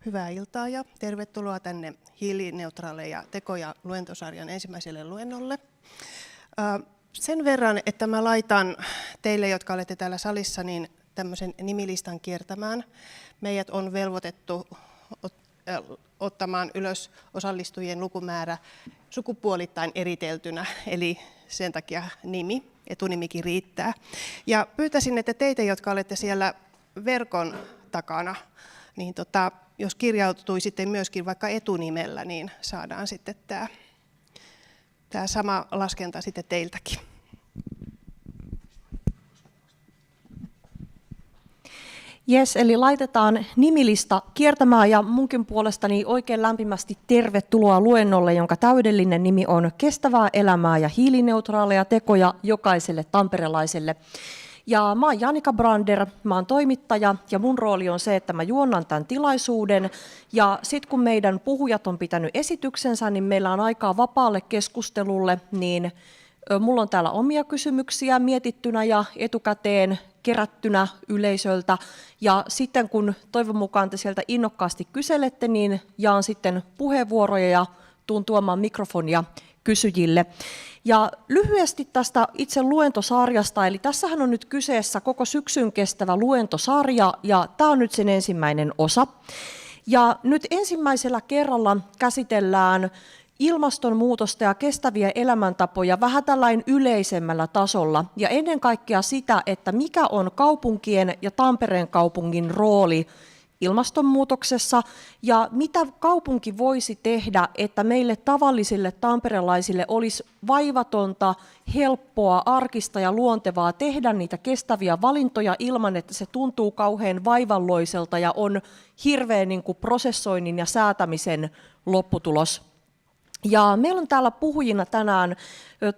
Hyvää iltaa ja tervetuloa tänne hiilineutraaleja tekoja luentosarjan ensimmäiselle luennolle. Sen verran, että mä laitan teille, jotka olette täällä salissa, niin tämmöisen nimilistan kiertämään. Meidät on velvoitettu ottamaan ylös osallistujien lukumäärä sukupuolittain eriteltynä, eli sen takia etunimikin riittää. Ja pyytäisin, että teitä, jotka olette siellä verkon takana, niin jos kirjautuisitte myöskin vaikka etunimellä, niin saadaan sitten tämä sama laskenta sitten teiltäkin. Jes, eli laitetaan nimilista kiertämään ja munkin puolestani oikein lämpimästi tervetuloa luennolle, jonka täydellinen nimi on Kestävää elämää ja hiilineutraaleja tekoja jokaiselle tamperelaiselle. Ja mä oon Janika Brander, mä oon toimittaja ja mun rooli on se, että mä juonnan tämän tilaisuuden. Ja sitten kun meidän puhujat on pitänyt esityksensä, niin meillä on aikaa vapaalle keskustelulle, niin mulla on täällä omia kysymyksiä mietittynä ja etukäteen kerättynä yleisöltä. Ja sitten kun toivon mukaan te sieltä innokkaasti kyselette, niin jaan sitten puheenvuoroja ja tuun tuomaan mikrofonia kysyjille. Ja lyhyesti tästä itse luentosarjasta, eli tässähän on nyt kyseessä koko syksyn kestävä luentosarja, ja tämä on nyt sen ensimmäinen osa. Ja nyt ensimmäisellä kerralla käsitellään ilmastonmuutosta ja kestäviä elämäntapoja vähän tällainen yleisemmällä tasolla, ja ennen kaikkea sitä, että mikä on kaupunkien ja Tampereen kaupungin rooli ilmastonmuutoksessa ja mitä kaupunki voisi tehdä, että meille tavallisille tamperelaisille olisi vaivatonta, helppoa, arkista ja luontevaa tehdä niitä kestäviä valintoja ilman, että se tuntuu kauhean vaivalloiselta ja on hirveän prosessoinnin ja säätämisen lopputulos. Ja meillä on täällä puhujina tänään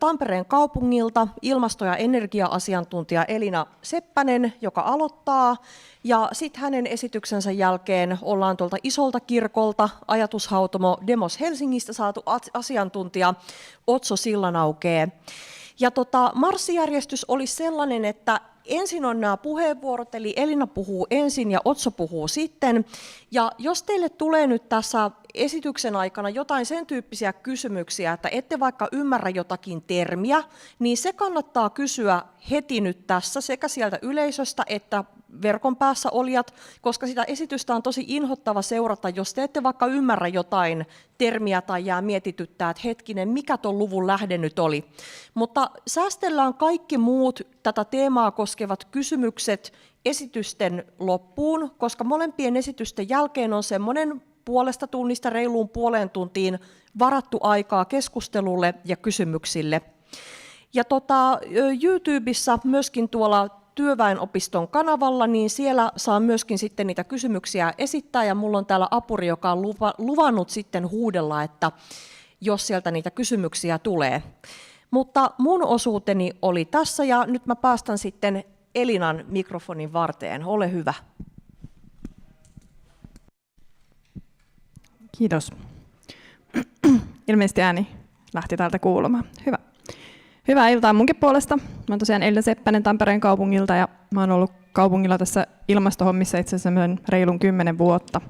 Tampereen kaupungilta ilmasto- ja energia-asiantuntija Elina Seppänen, joka aloittaa. Ja sitten hänen esityksensä jälkeen ollaan tuolta Isolta kirkolta ajatushautomo Demos Helsingistä saatu asiantuntija Otso Sillanaukee. Ja marssijärjestys oli sellainen, että ensin on nämä puheenvuorot, eli Elina puhuu ensin ja Otso puhuu sitten. Ja jos teille tulee nyt tässä esityksen aikana jotain sen tyyppisiä kysymyksiä, että ette vaikka ymmärrä jotakin termiä, niin se kannattaa kysyä heti nyt tässä sekä sieltä yleisöstä että verkon päässä olijat, koska sitä esitystä on tosi inhottava seurata, jos te ette vaikka ymmärrä jotain termiä tai jää mietityttää, että hetkinen, mikä tuon luvun lähde nyt oli. Mutta säästellään kaikki muut tätä teemaa koskevat kysymykset esitysten loppuun, koska molempien esitysten jälkeen on semmoinen puolesta tunnista reiluun puoleen tuntiin varattu aikaa keskustelulle ja kysymyksille. Ja YouTubessa myöskin tuolla Työväenopiston kanavalla, niin siellä saa myöskin sitten niitä kysymyksiä esittää, ja mulla on täällä apuri, joka on luvannut sitten huudella, että jos sieltä niitä kysymyksiä tulee. Mutta mun osuuteni oli tässä, ja nyt mä päästän sitten Elinan mikrofonin varteen. Ole hyvä. Kiitos. Ilmeisesti ääni lähti täältä kuulumaan. Hyvä. Hyvää iltaa munkin puolesta. Mä oon tosiaan Elina Seppänen Tampereen kaupungilta ja mä oon ollut kaupungilla tässä ilmastohommissa itse asiassa reilun 10 vuotta.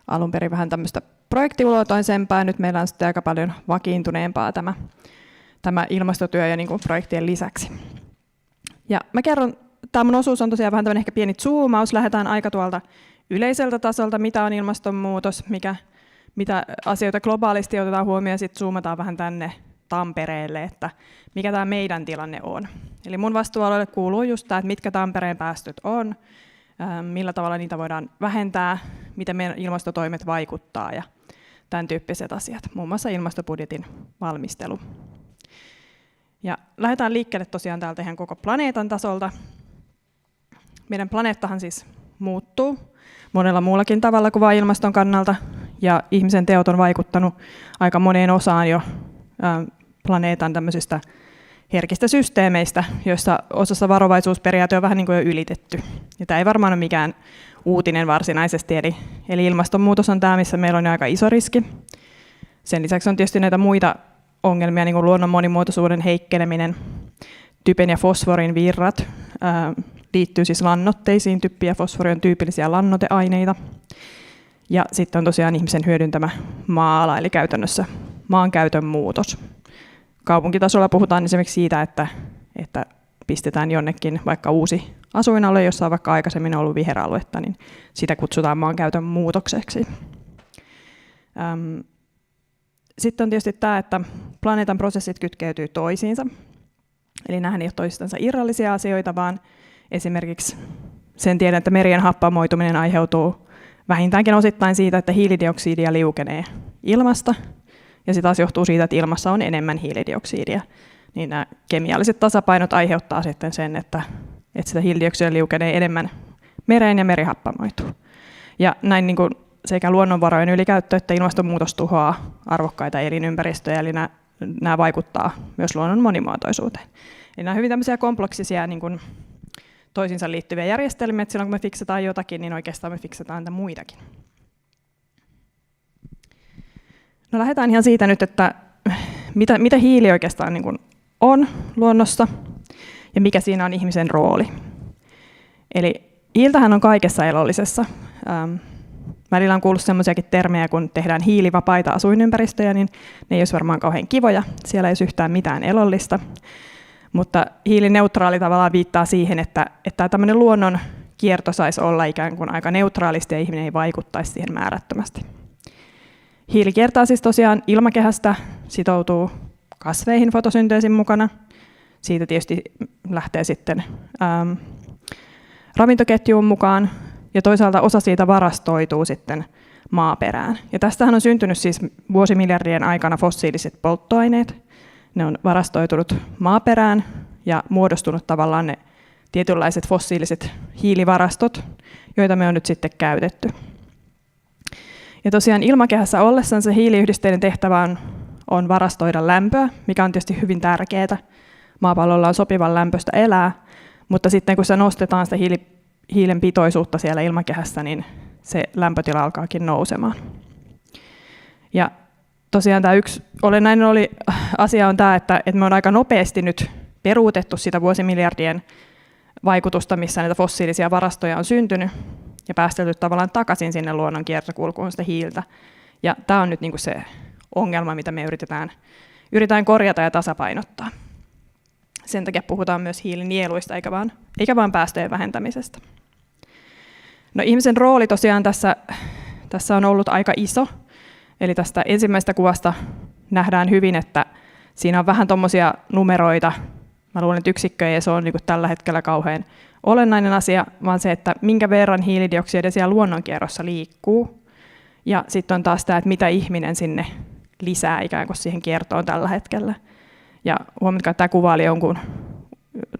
Alun perin vähän tämmöistä projektiluotoisempaa, nyt meillä on sitten aika paljon vakiintuneempaa tämä ilmastotyö ja niin kuin projektien lisäksi. Ja mä kerron, tämä mun osuus on tosiaan vähän tämmöinen ehkä pieni zoomaus, lähdetään aika tuolta yleiseltä tasolta, mitä on ilmastonmuutos, mitä asioita globaalisti otetaan huomioon, ja sitten zoomataan vähän tänne Tampereelle, että mikä tämä meidän tilanne on. Eli mun vastuualueelle kuuluu just tämä, että mitkä Tampereen päästöt on, millä tavalla niitä voidaan vähentää, miten meidän ilmastotoimet vaikuttaa ja tämän tyyppiset asiat, muun muassa ilmastobudjetin valmistelu. Ja lähdetään liikkeelle tosiaan täältä ihan koko planeetan tasolta. Meidän planeettahan siis muuttuu monella muullakin tavalla kuin vain ilmaston kannalta, ja ihmisen teot on vaikuttanut aika moneen osaan jo planeetan tämmöisistä herkistä systeemeistä, joissa osassa varovaisuusperiaate on vähän niin kuin jo ylitetty. Ja tämä ei varmaan ole mikään uutinen varsinaisesti, eli ilmastonmuutos on tämä, missä meillä on aika iso riski. Sen lisäksi on tietysti näitä muita ongelmia, niin kuin luonnon monimuotoisuuden heikkeneminen, typen ja fosforin virrat, liittyy siis lannoitteisiin, typpi ja fosfori on tyypillisiä lannoiteaineita. Ja sitten on tosiaan ihmisen hyödyntämä maa-ala, eli käytännössä maankäytön muutos. Kaupunkitasolla puhutaan esimerkiksi siitä, että pistetään jonnekin vaikka uusi asuinalue, jossa on vaikka aikaisemmin ollut viheraluetta, niin sitä kutsutaan maankäytön muutokseksi. Sitten on tietysti tämä, että planeetan prosessit kytkeytyy toisiinsa. Eli nämähän ei ole toistensa irrallisia asioita, vaan esimerkiksi sen tiedän, että merien happamoituminen aiheutuu vähintäänkin osittain siitä, että hiilidioksidia liukenee ilmasta, ja se taas johtuu siitä, että ilmassa on enemmän hiilidioksidia. Niin nämä kemialliset tasapainot aiheuttaa sitten sen, että sitä hiilidioksidia liukenee enemmän mereen ja meri happamoituu. Ja näin niin kuin sekä luonnonvarojen ylikäyttö että ilmastonmuutos tuhoaa arvokkaita elinympäristöjä, eli nämä vaikuttaa myös luonnon monimuotoisuuteen. Eli nämä on hyvin tämmöisiä kompleksisia niin kuin toisiinsa liittyviä järjestelmiä, että silloin kun me fiksataan jotakin, niin oikeastaan me fiksataan niitä muitakin. No lähdetään ihan siitä nyt, että mitä hiili oikeastaan niin kuin on luonnossa ja mikä siinä on ihmisen rooli. Eli hiiltähän on kaikessa elollisessa. Välillä on kuullut sellaisiakin termejä, kun tehdään hiilivapaita asuinympäristöjä, niin ne ei olisi varmaan kauhean kivoja. Siellä ei olisi yhtään mitään elollista. Mutta hiilineutraali tavallaan viittaa siihen, että tämmöinen luonnon kierto saisi olla ikään kuin aika neutraalisti ja ihminen ei vaikuttaisi siihen määrättömästi. Hiili kiertää siis tosiaan ilmakehästä, sitoutuu kasveihin fotosynteesin mukana. Siitä tietysti lähtee sitten ravintoketjuun mukaan ja toisaalta osa siitä varastoituu sitten maaperään. Ja tästähän on syntynyt siis vuosimiljardien aikana fossiiliset polttoaineet. Ne on varastoitunut maaperään ja muodostunut tavallaan ne tietynlaiset fossiiliset hiilivarastot, joita me on nyt sitten käytetty. Ja tosiaan ilmakehässä ollessaan se hiiliyhdisteiden tehtävä on varastoida lämpöä, mikä on tietysti hyvin tärkeää. Maapallolla on sopivan lämpöistä elää, mutta sitten kun se nostetaan sitä hiilen pitoisuutta siellä ilmakehässä, niin se lämpötila alkaakin nousemaan. Ja tosiaan tämä yksi olennainen asia on tämä, että me on aika nopeasti nyt peruutettu sitä vuosimiljardien vaikutusta, missä näitä fossiilisia varastoja on syntynyt, ja päästelty tavallaan takaisin sinne luonnon kiertokulkuun sitä hiiltä. Ja tämä on nyt niin kuin se ongelma, mitä me yritetään korjata ja tasapainottaa. Sen takia puhutaan myös hiilinieluista, eikä vaan päästöjen vähentämisestä. No, ihmisen rooli tosiaan tässä on ollut aika iso. Eli tästä ensimmäisestä kuvasta nähdään hyvin, että siinä on vähän tuommoisia numeroita. Mä luulen, että yksikkö ei se ole niin kuin tällä hetkellä kauhean olennainen asia, vaan se, että minkä verran hiilidioksidia siellä luonnonkierrossa liikkuu. Ja sitten on taas tämä, että mitä ihminen sinne lisää ikään kuin siihen kiertoon tällä hetkellä. Ja huomatkaa, että tämä kuva oli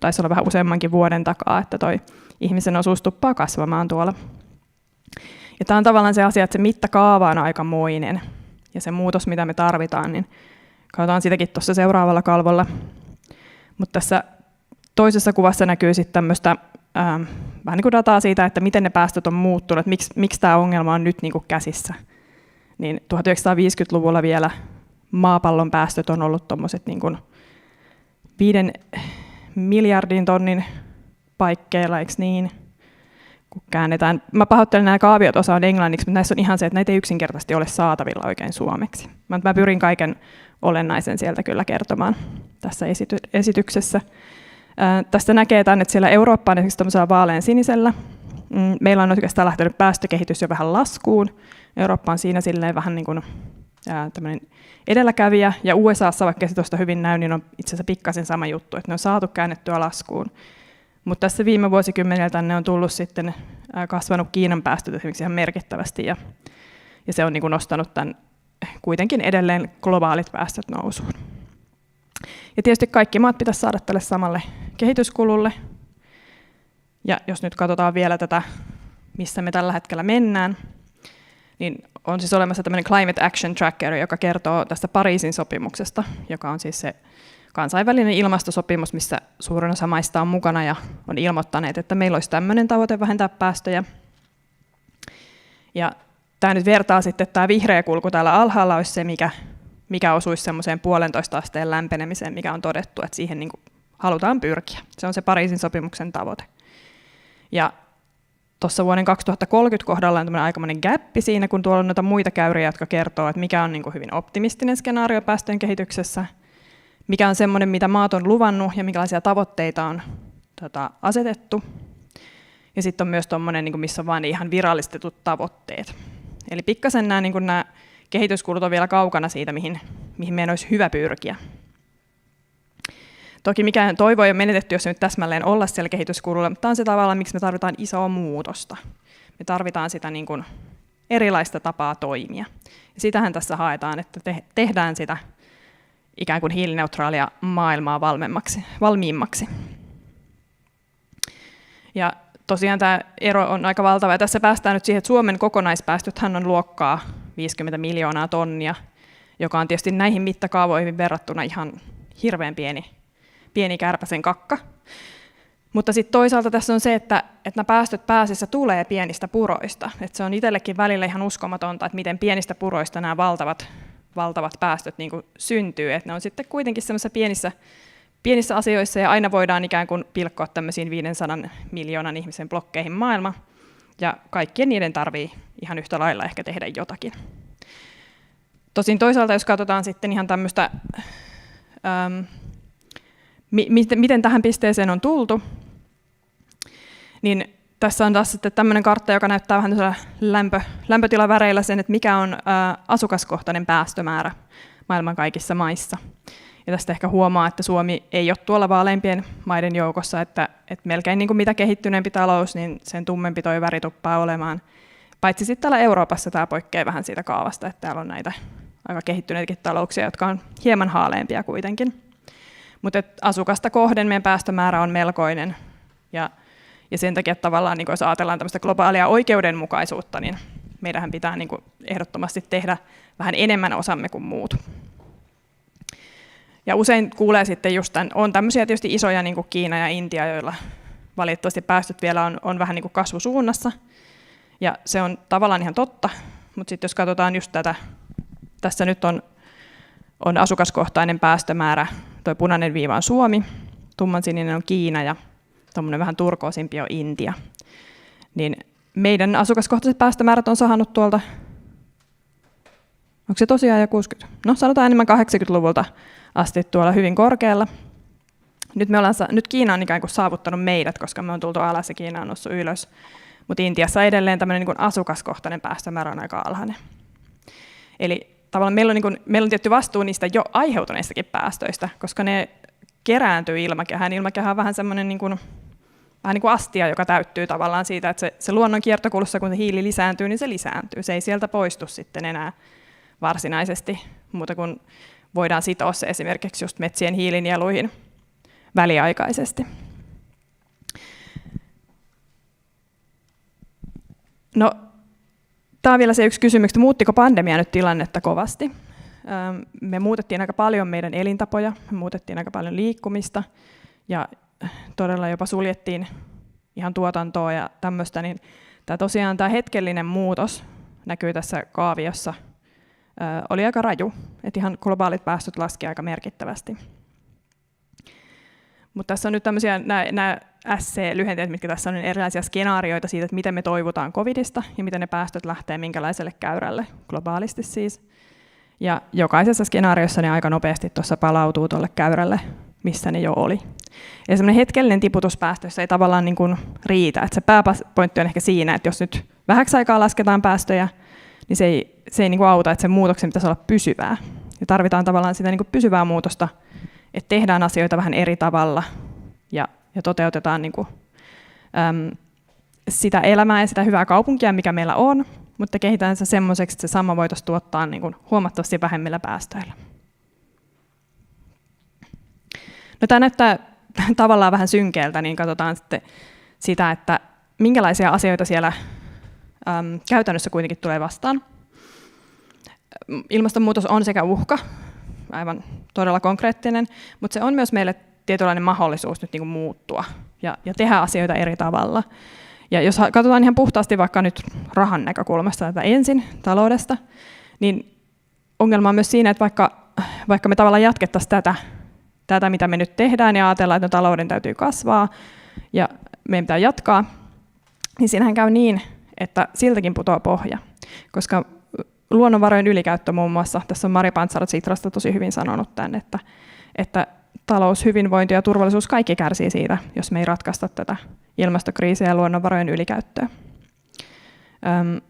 taisi olla vähän useammankin vuoden takaa, että toi ihmisen osuus tuppaa kasvamaan tuolla. Ja tämä on tavallaan se asia, että se mittakaava on aikamoinen. Ja se muutos, mitä me tarvitaan, niin katsotaan sitäkin tuossa seuraavalla kalvolla. Mutta tässä toisessa kuvassa näkyy sitten tämmöistä vähän niin kuin dataa siitä, että miten ne päästöt on muuttunut, että miksi tämä ongelma on nyt niin kuin käsissä. Niin 1950-luvulla vielä maapallon päästöt on ollut tuommoiset niin kuin 5 miljardin tonnin paikkeilla, eikö niin? Kun käännetään. Mä pahoittelen, nämä kaaviot osaan englanniksi, mutta näissä on ihan se, että näitä ei yksinkertaisesti ole saatavilla oikein suomeksi. Mä pyrin kaiken olennaisen sieltä kyllä kertomaan tässä esityksessä. Tästä näkee tämän, että siellä Eurooppa on esimerkiksi tämmöisellä vaalean sinisellä. Meillä on oikeastaan lähtenyt päästökehitys jo vähän laskuun. Eurooppa on siinä silleen vähän niin kuin tämmöinen edelläkävijä, ja USAssa, vaikka se tuosta hyvin näy, niin on itse asiassa pikkasen sama juttu, että ne on saatu käännettyä laskuun. Mutta tässä viime vuosikymmeneltä ne on tullut sitten kasvanut Kiinan päästöt esimerkiksi ihan merkittävästi, ja se on niin kuin nostanut tämän kuitenkin edelleen globaalit päästöt nousuun. Ja tietysti kaikki maat pitäisi saada tälle samalle kehityskululle. Ja jos nyt katsotaan vielä tätä, missä me tällä hetkellä mennään, niin on siis olemassa tämmöinen Climate Action Tracker, joka kertoo tästä Pariisin sopimuksesta, joka on siis se kansainvälinen ilmastosopimus, missä suurin osa maista on mukana ja on ilmoittaneet, että meillä olisi tämmöinen tavoite vähentää päästöjä. Ja tämä nyt vertaa sitten, että tämä vihreä kulku täällä alhaalla olisi se, mikä osuisi semmoiseen 1,5 asteen lämpenemiseen, mikä on todettu, että siihen niin kuin halutaan pyrkiä. Se on se Pariisin sopimuksen tavoite. Ja tuossa vuoden 2030 kohdalla on tämmöinen aikamoinen gäppi siinä, kun tuolla on noita muita käyriä, jotka kertoo, että mikä on niin kuin hyvin optimistinen skenaario päästöjen kehityksessä, mikä on semmoinen, mitä maat on luvannut ja minkälaisia tavoitteita on asetettu. Ja sitten on myös tuommoinen, niin missä on vain ihan virallistetut tavoitteet. Eli pikkasen nämä kehityskulut on vielä kaukana siitä, mihin meidän olisi hyvä pyrkiä. Toki mikään toivo ei ole menetetty, jos ei nyt täsmälleen olla siellä kehityskululla, mutta tämä on se tavalla, miksi me tarvitaan isoa muutosta. Me tarvitaan sitä niin kuin erilaista tapaa toimia. Ja sitähän tässä haetaan, että tehdään sitä ikään kuin hiilineutraalia maailmaa valmiimmaksi. Ja tosiaan tämä ero on aika valtava. Ja tässä päästään nyt siihen, että Suomen kokonaispäästöthän on luokkaa 50 miljoonaa tonnia, joka on tietysti näihin mittakaavoihin verrattuna ihan hirveän pieni kärpäsen kakka. Mutta sitten toisaalta tässä on se, että nämä päästöt pääasiassa tulee pienistä puroista. Että se on itsellekin välillä ihan uskomatonta, että miten pienistä puroista nämä valtavat päästöt niin kuin syntyy. Että ne on sitten kuitenkin semmoisissa pienissä asioissa ja aina voidaan ikään kuin pilkkoa tämmöisiin 500 miljoonan ihmisen blokkeihin maailma. Ja kaikkien niiden tarvii ihan yhtä lailla ehkä tehdä jotakin. Tosin toisaalta, jos katsotaan sitten ihan tämmöistä, miten tähän pisteeseen on tultu, niin tässä on taas sitten tämmöinen kartta, joka näyttää vähän lämpötilaväreillä sen, että mikä on asukaskohtainen päästömäärä maailman kaikissa maissa. Ja tästä ehkä huomaa, että Suomi ei ole tuolla vaaleimpien maiden joukossa, että melkein niin kuin mitä kehittyneempi talous, niin sen tummempi toi väri tuppaa olemaan. Paitsi sitten täällä Euroopassa tämä poikkeaa vähän siitä kaavasta, että täällä on näitä aika kehittyneitäkin talouksia, jotka on hieman haaleampia kuitenkin. Mutta asukasta kohden meidän päästömäärä on melkoinen. Ja sen takia tavallaan, niin jos ajatellaan tämmöistä globaalia oikeudenmukaisuutta, niin meidänhän pitää niin kuin ehdottomasti tehdä vähän enemmän osamme kuin muut. Ja usein kuulee sitten just on tämmöisiä tietysti isoja niin kuin Kiina ja Intia, joilla valitettavasti päästöt vielä on vähän niin kuin kasvusuunnassa. Ja se on tavallaan ihan totta, mutta sitten jos katsotaan just tätä, tässä nyt on asukaskohtainen päästömäärä, tuo punainen viiva on Suomi, tummansininen on Kiina ja tuommoinen vähän turkoosimpi on Intia. Niin meidän asukaskohtaiset päästömäärät on sahannut tuolta, onko se tosiaan jo 60? No sanotaan enemmän 80-luvulta asti tuolla hyvin korkealla. Nyt Kiina on ikään kuin saavuttanut meidät, koska me on tultu alas ja Kiina on noussut ylös. Mutta Intiassa edelleen tämmöinen niin kuin asukaskohtainen päästömäärä on aika alhainen. Eli tavallaan meillä on tietty vastuu niistä jo aiheutuneistakin päästöistä, koska ne kerääntyy ilmakehään. Ilmakehä on vähän semmoinen niin kuin astia, joka täyttyy tavallaan siitä, että se luonnon kiertokulussa, kun se hiili lisääntyy, niin se lisääntyy. Se ei sieltä poistu sitten enää varsinaisesti, muuta kuin voidaan sitoa se esimerkiksi just metsien hiilinieluihin väliaikaisesti. No, tämä on vielä se yksi kysymys, että muuttiko pandemia nyt tilannetta kovasti? Me muutettiin aika paljon meidän elintapoja, me muutettiin aika paljon liikkumista ja todella jopa suljettiin ihan tuotantoa ja tämmöistä, niin tämä hetkellinen muutos näkyy tässä kaaviossa, oli aika raju, että ihan globaalit päästöt laski aika merkittävästi. Mutta tässä on nyt tämmöisiä nämä SC-lyhenteet, mitkä tässä on erilaisia skenaarioita siitä, että miten me toivutaan covidista ja miten ne päästöt lähtee minkälaiselle käyrälle globaalisti siis. Ja jokaisessa skenaariossa ne aika nopeasti tuossa palautuu tuolle käyrälle, missä ne jo oli. Ja semmoinen hetkellinen tiputus päästöissä ei tavallaan niin kuin riitä. Että se pääpointti on ehkä siinä, että jos nyt vähäksi aikaa lasketaan päästöjä, niin se ei niin kuin auta, että sen muutoksen pitäisi olla pysyvää. Ja tarvitaan tavallaan sitä niin kuin pysyvää muutosta, että tehdään asioita vähän eri tavalla ja toteutetaan niin kuin, sitä elämää ja sitä hyvää kaupunkia, mikä meillä on, mutta kehitetään se semmoiseksi, että se sama voitaisiin tuottaa niin kuin huomattavasti vähemmillä päästöillä. No, tämä näyttää tavallaan vähän synkeältä, niin katsotaan sitten sitä, että minkälaisia asioita siellä käytännössä kuitenkin tulee vastaan. Ilmastonmuutos on sekä uhka, aivan todella konkreettinen, mutta se on myös meille tietynlainen mahdollisuus nyt niin kuin muuttua ja tehdä asioita eri tavalla. Ja jos katsotaan ihan puhtaasti vaikka nyt rahan näkökulmasta tätä ensin taloudesta, niin ongelma on myös siinä, että vaikka me tavallaan jatkettaisiin tätä, mitä me nyt tehdään ja ajatellaan, että talouden täytyy kasvaa ja meidän pitää jatkaa, niin siinähän käy niin, että siltäkin putoaa pohja, koska luonnonvarojen ylikäyttö muun muassa, tässä on Mari Pantsar Sitrasta tosi hyvin sanonut tämän, että talous, hyvinvointi ja turvallisuus kaikki kärsii siitä, jos me ei ratkaista tätä ilmastokriisiä ja luonnonvarojen ylikäyttöä.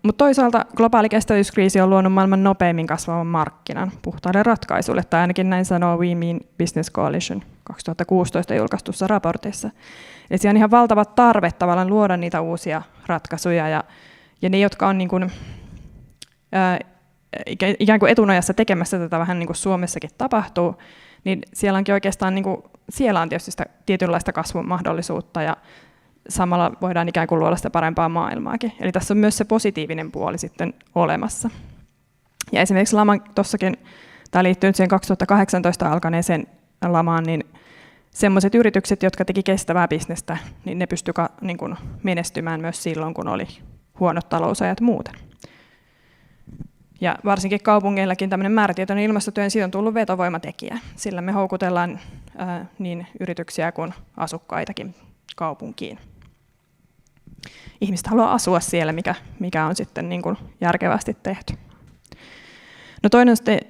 Mutta toisaalta globaali kestävyyskriisi on luonut maailman nopeimmin kasvavan markkinan puhtaille ratkaisuille, tai ainakin näin sanoo We Mean Business Coalition 2016 julkaistussa raportissa. Eli siellä on ihan valtava tarve tavallaan luoda niitä uusia ratkaisuja, ja ne, jotka on niin kuin, ikään kuin etunojassa tekemässä tätä vähän niin kuin Suomessakin tapahtuu, niin siellä onkin oikeastaan, niin kuin, siellä on tietysti sitä tietynlaista kasvun mahdollisuutta, ja samalla voidaan ikään kuin luoda sitä parempaa maailmaakin. Eli tässä on myös se positiivinen puoli sitten olemassa. Ja esimerkiksi laman tuossakin, tämä liittyy siihen 2018 alkaneeseen lamaan, niin sellaiset yritykset, jotka teki kestävää bisnestä, niin ne pystyivät niin kuin menestymään myös silloin, kun oli huonot talousajat muuten. Ja varsinkin kaupungeillakin tämmöinen määrätietoinen ilmastotyö, siitä on tullut vetovoimatekijä. Sillä me houkutellaan niin yrityksiä kuin asukkaitakin kaupunkiin. Ihmiset haluaa asua siellä, mikä on sitten niin kuin järkevästi tehty. No toinen on sitten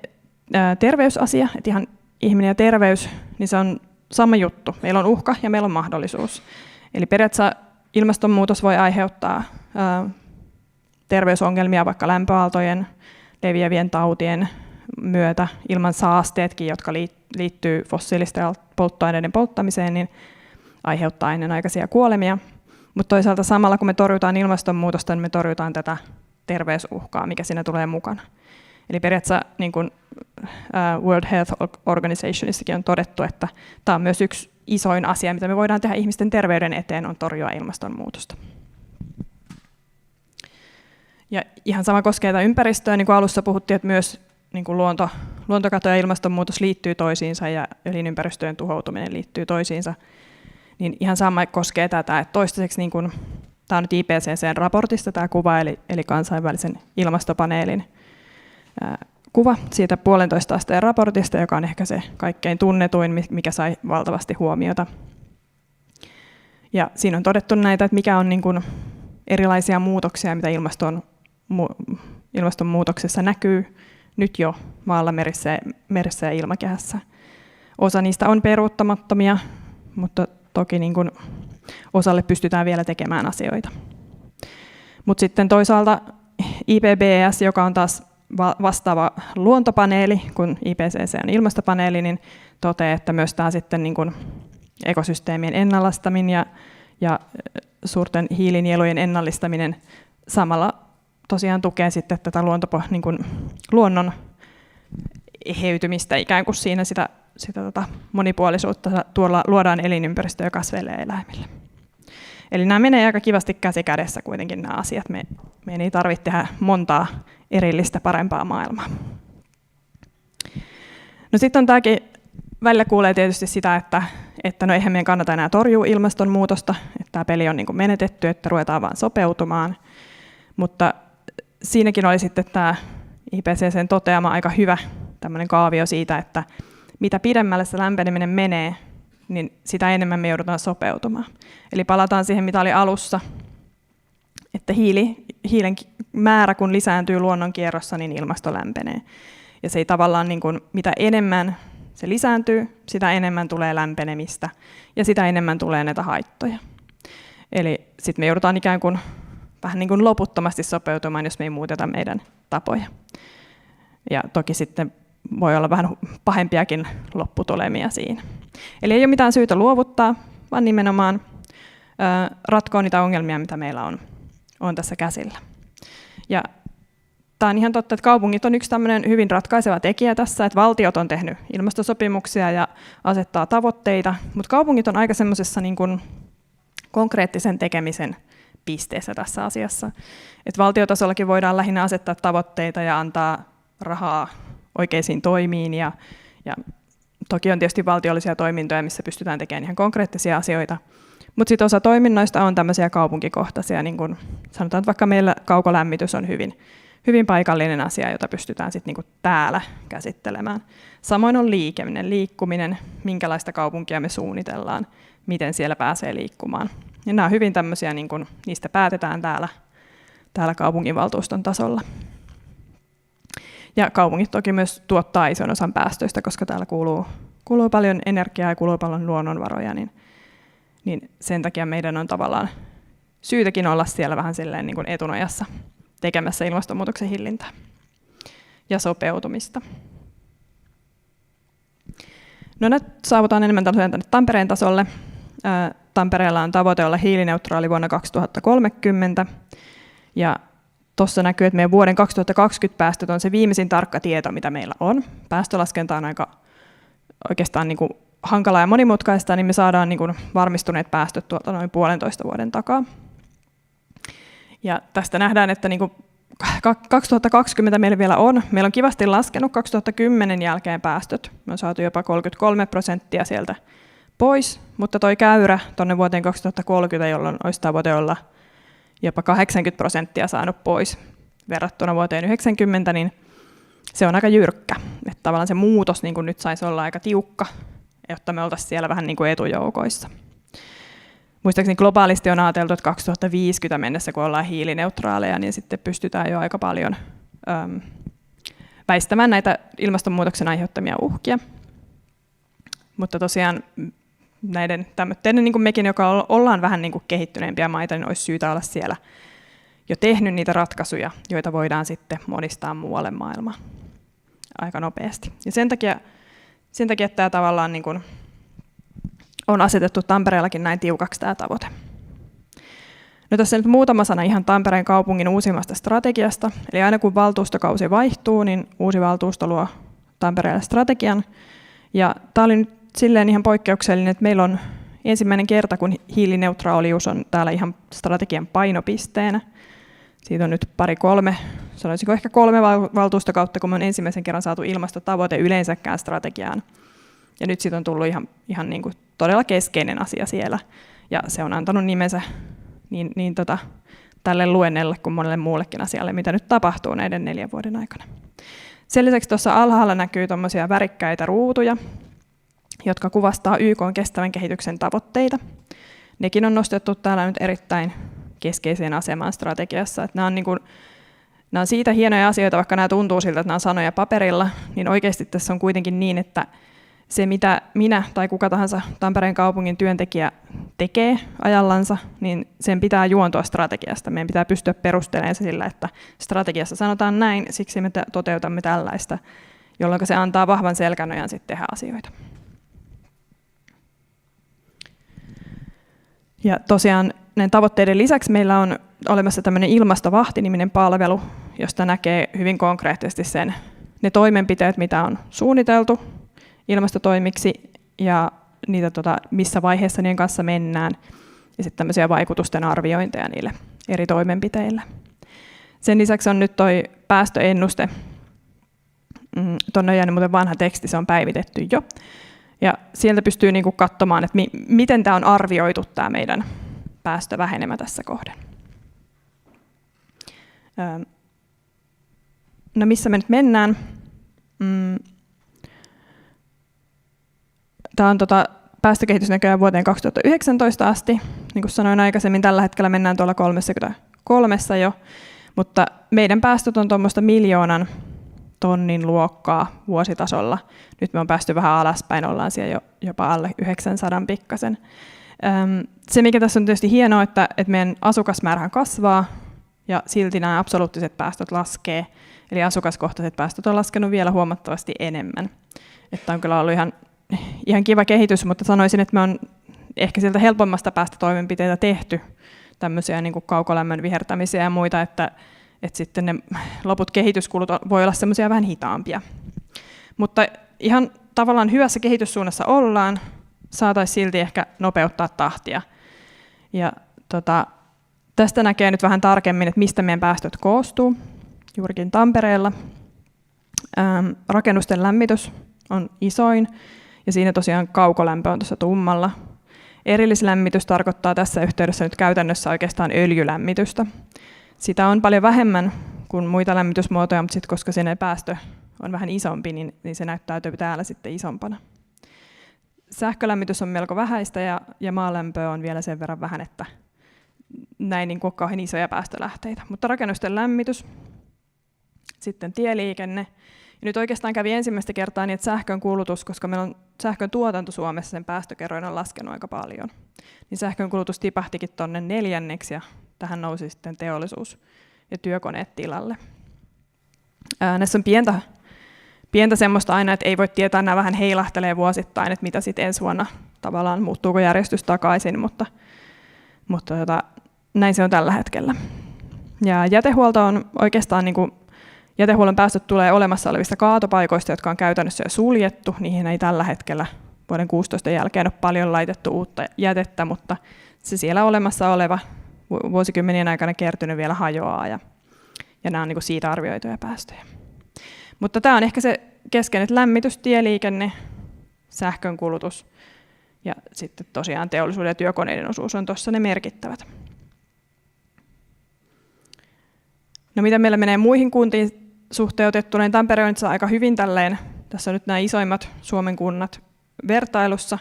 terveysasia, että ihan ihminen ja terveys, niin se on sama juttu. Meillä on uhka ja meillä on mahdollisuus. Eli periaatteessa ilmastonmuutos voi aiheuttaa terveysongelmia vaikka lämpöaaltojen, leviävien tautien myötä, ilman saasteetkin, jotka liittyy fossiilisten polttoaineiden polttamiseen, niin aiheuttaa ennenaikaisia kuolemia. Mutta toisaalta samalla kun me torjutaan ilmastonmuutosta, niin me torjutaan tätä terveysuhkaa, mikä siinä tulee mukana. Eli periaatteessa niin kuin World Health Organizationissakin on todettu, että tämä on myös yksi isoin asia, mitä me voidaan tehdä ihmisten terveyden eteen, on torjua ilmastonmuutosta. Ja ihan sama koskee tätä ympäristöä, niin kuin alussa puhuttiin, että myös niin kuin luontokato ja ilmastonmuutos liittyy toisiinsa ja elinympäristöjen tuhoutuminen liittyy toisiinsa. Niin ihan sama koskee tätä, että toistaiseksi, niin kuin, tämä on nyt IPCC:n raportista tämä kuva, eli kansainvälisen ilmastopaneelin kuva siitä 1,5 asteen raportista, joka on ehkä se kaikkein tunnetuin, mikä sai valtavasti huomiota. Ja siinä on todettu näitä, että mikä on niin kuin erilaisia muutoksia, mitä ilmastonmuutoksessa näkyy nyt jo maalla, merissä ja ilmakehässä. Osa niistä on peruuttamattomia, mutta toki niin kuin osalle pystytään vielä tekemään asioita. Mutta sitten toisaalta IPBES, joka on taas vastaava luontopaneeli, kun IPCC on ilmastopaneeli, niin toteaa, että myös tämä sitten niin kuin ekosysteemien ennallistaminen ja suurten hiilinielujen ennallistaminen samalla tosiaan tukee sitten tätä niin kuin luonnon eheytymistä ikään kuin siinä sitä monipuolisuutta, tuolla luodaan elinympäristö ja kasveille ja eläimille. Eli nämä menee aika kivasti käsi kädessä kuitenkin nämä asiat. Meidän ei tarvitse tehdä montaa erillistä parempaa maailmaa. No sitten on tämäkin, välillä kuulee tietysti sitä, että no eihän meidän kannata enää torjua ilmastonmuutosta, että tämä peli on niin kuin menetetty, että ruvetaan vaan sopeutumaan. Mutta siinäkin oli sitten tämä IPCC:n toteama aika hyvä tämmöinen kaavio siitä, että mitä pidemmälle se lämpeneminen menee, niin sitä enemmän me joudutaan sopeutumaan. Eli palataan siihen, mitä oli alussa, että hiilen määrä kun lisääntyy luonnonkierrossa, niin ilmasto lämpenee. Ja se ei tavallaan, niin kuin, mitä enemmän se lisääntyy, sitä enemmän tulee lämpenemistä ja sitä enemmän tulee näitä haittoja. Eli sitten me joudutaan ikään kuin vähän niin kuin loputtomasti sopeutumaan, jos me ei muuteta meidän tapoja. Ja toki sitten voi olla vähän pahempiakin lopputulemia siinä. Eli ei ole mitään syytä luovuttaa, vaan nimenomaan ratkoa niitä ongelmia, mitä meillä on tässä käsillä. Ja tämä on ihan totta, että kaupungit on yksi tämmöinen hyvin ratkaiseva tekijä tässä, että valtiot on tehnyt ilmastosopimuksia ja asettaa tavoitteita, mutta kaupungit on aika semmoisessa niin kuin konkreettisen tekemisen pisteessä tässä asiassa. Että valtiotasollakin voidaan lähinnä asettaa tavoitteita ja antaa rahaa oikeisiin toimiin ja toki on tietysti valtiollisia toimintoja, missä pystytään tekemään ihan konkreettisia asioita, mutta sitten osa toiminnoista on tämmöisiä kaupunkikohtaisia, niin kuin sanotaan, että vaikka meillä kaukolämmitys on hyvin paikallinen asia, jota pystytään sitten niin kuin täällä käsittelemään. Samoin on liikkuminen, minkälaista kaupunkia me suunnitellaan, miten siellä pääsee liikkumaan. Ja nämä on hyvin tämmöisiä, niin kuin, niistä päätetään täällä kaupunginvaltuuston tasolla. Ja kaupungit toki myös tuottaa ison osan päästöistä, koska täällä kuluu paljon energiaa ja kuluu paljon luonnonvaroja, niin sen takia meidän on tavallaan syytäkin olla siellä vähän silleen niin kuin etunojassa tekemässä ilmastonmuutoksen hillintää ja sopeutumista. No nyt saavutaan enemmän tänne Tampereen tasolle. Tampereella on tavoite olla hiilineutraali vuonna 2030. Ja tuossa näkyy, että meidän vuoden 2020 päästöt on se viimeisin tarkka tieto, mitä meillä on. Päästölaskenta on aika oikeastaan niin kuin hankalaa ja monimutkaista, niin me saadaan niin kuin varmistuneet päästöt tuolta noin 1,5 vuoden takaa. Ja tästä nähdään, että niin kuin 2020 meillä vielä on. Meillä on kivasti laskenut 2010 jälkeen päästöt. Me on saatu jopa 33% sieltä pois, mutta toi käyrä tuonne vuoteen 2030, jolloin olisi tavoite olla jopa 80% saanut pois verrattuna vuoteen 90, niin se on aika jyrkkä. Että tavallaan se muutos niin kuin nyt saisi olla aika tiukka, jotta me oltaisiin siellä vähän niin kuin etujoukoissa. Muistaakseni globaalisti on ajateltu, että 2050 mennessä, kun ollaan hiilineutraaleja, niin sitten pystytään jo aika paljon väistämään näitä ilmastonmuutoksen aiheuttamia uhkia. Mutta tosiaan näiden tämmöiden, niin kuin mekin, joka ollaan vähän niin kuin kehittyneempiä maita, niin olisi syytä olla siellä jo tehnyt niitä ratkaisuja, joita voidaan sitten monistaa muualle maailmaan aika nopeasti. Ja sen takia tämä tavallaan niin kuin on asetettu Tampereellakin näin tiukaksi tämä tavoite. No tässä nyt muutama sana ihan Tampereen kaupungin uusimmasta strategiasta. Eli aina kun valtuustokausi vaihtuu, niin uusi valtuusto luo Tampereelle strategian. Ja tämä oli nyt silleen ihan poikkeuksellinen, että meillä on ensimmäinen kerta, kun hiilineutraalius on täällä ihan strategian painopisteenä. Siitä on nyt sanoisinko ehkä 3 valtuustokautta, kun me on ensimmäisen kerran saatu ilmastotavoite yleensäkään strategiaan. Ja nyt siitä on tullut ihan niin kuin todella keskeinen asia siellä. Ja se on antanut nimensä niin tälle luennelle kuin monelle muullekin asialle, mitä nyt tapahtuu näiden 4 vuoden aikana. Sen lisäksi tuossa alhaalla näkyy tuommoisia värikkäitä ruutuja, jotka kuvastaa YK:n kestävän kehityksen tavoitteita. Nekin on nostettu täällä nyt erittäin keskeiseen asemaan strategiassa. Että nämä on siitä hienoja asioita, vaikka nämä tuntuu siltä, että nämä on sanoja paperilla, niin oikeasti tässä on kuitenkin niin, että se, mitä minä tai kuka tahansa Tampereen kaupungin työntekijä tekee ajallansa, niin sen pitää juontua strategiasta. Meidän pitää pystyä perustelemaan se sillä, että strategiassa sanotaan näin, siksi me toteutamme tällaista, jolloin se antaa vahvan selkänojan sitten tehdä asioita. Ja tosiaan näiden tavoitteiden lisäksi meillä on olemassa tämmöinen ilmastovahti-niminen palvelu, josta näkee hyvin konkreettisesti ne toimenpiteet, mitä on suunniteltu ilmastotoimiksi ja niitä, missä vaiheessa niiden kanssa mennään, ja sitten tämmöisiä vaikutusten arviointeja niille eri toimenpiteille. Sen lisäksi on nyt toi päästöennuste. Tuonne on jäänyt muuten vanha teksti, se on päivitetty jo. Ja sieltä pystyy niinku katsomaan, että miten tämä on arvioitu, tämä meidän päästövähenemä tässä kohden. No missä me nyt mennään? Tämä on päästökehitys näköjään vuoteen 2019 asti. Niin kuin sanoin aikaisemmin, tällä hetkellä mennään tuolla 33 jo, mutta meidän päästöt on tuommoista 1 000 000 tonnin luokkaa vuositasolla. Nyt me on päästy vähän alaspäin, ollaan siellä jopa alle 900 pikkasen. Se, mikä tässä on tietysti hienoa, että meidän asukasmäärähän kasvaa ja silti nämä absoluuttiset päästöt laskee. Eli asukaskohtaiset päästöt on laskenut vielä huomattavasti enemmän. Että on kyllä ollut ihan kiva kehitys, mutta sanoisin, että me on ehkä sieltä helpommasta päästä toimenpiteitä tehty, tämmöisiä niin kuin kaukolämmön vihertämisiä ja muita, että sitten ne loput kehityskulut voi olla semmoisia vähän hitaampia. Mutta ihan tavallaan hyvässä kehityssuunnassa ollaan, saataisiin silti ehkä nopeuttaa tahtia. Ja tästä näkee nyt vähän tarkemmin, että mistä meidän päästöt koostuu, juurikin Tampereella. Rakennusten lämmitys on isoin, ja siinä tosiaan kaukolämpö on tuossa tummalla. Erillislämmitys tarkoittaa tässä yhteydessä nyt käytännössä oikeastaan öljylämmitystä. Sitä on paljon vähemmän kuin muita lämmitysmuotoja, mutta sitten koska sen päästö on vähän isompi, niin se näyttäytyy täällä sitten isompana. sähkölämmitys on melko vähäistä ja maalämpö on vielä sen verran vähän, että näin niin kuin kauhean isoja päästölähteitä. Mutta rakennusten lämmitys, sitten tieliikenne. Ja nyt oikeastaan kävi ensimmäistä kertaa niin, että sähkön kulutus, koska meillä on sähkön tuotanto Suomessa, sen päästökerroin on laskenut aika paljon, niin sähkön kulutus tipahtikin tuonne 4. ja tähän nousi sitten teollisuus ja työkoneet tilalle. Näissä on pientä semmoista aina, että ei voi tietää, nämä vähän heilahtelee vuosittain, että mitä sitten ensi vuonna tavallaan muuttuuko järjestys takaisin, mutta näin se on tällä hetkellä. Ja jätehuolto on oikeastaan, niin kuin, jätehuollon päästöt tulee olemassa olevista kaatopaikoista, jotka on käytännössä jo suljettu. Niihin ei tällä hetkellä vuoden 16 jälkeen ole paljon laitettu uutta jätettä, mutta se siellä olemassa oleva vuosikymmenien aikana kertynyt vielä hajoaa ja nämä on niin kuin siitä arvioituja päästöjä. Mutta tämä on ehkä se keskeinen, että lämmitys, tieliikenne, sähkön kulutus ja sitten tosiaan teollisuuden ja työkoneiden osuus on tuossa ne merkittävät. No mitä meillä menee muihin kuntiin suhteutettuna, niin Tampere on itse aika hyvin tälleen, tässä on nyt nämä isoimmat Suomen kunnat vertailussa.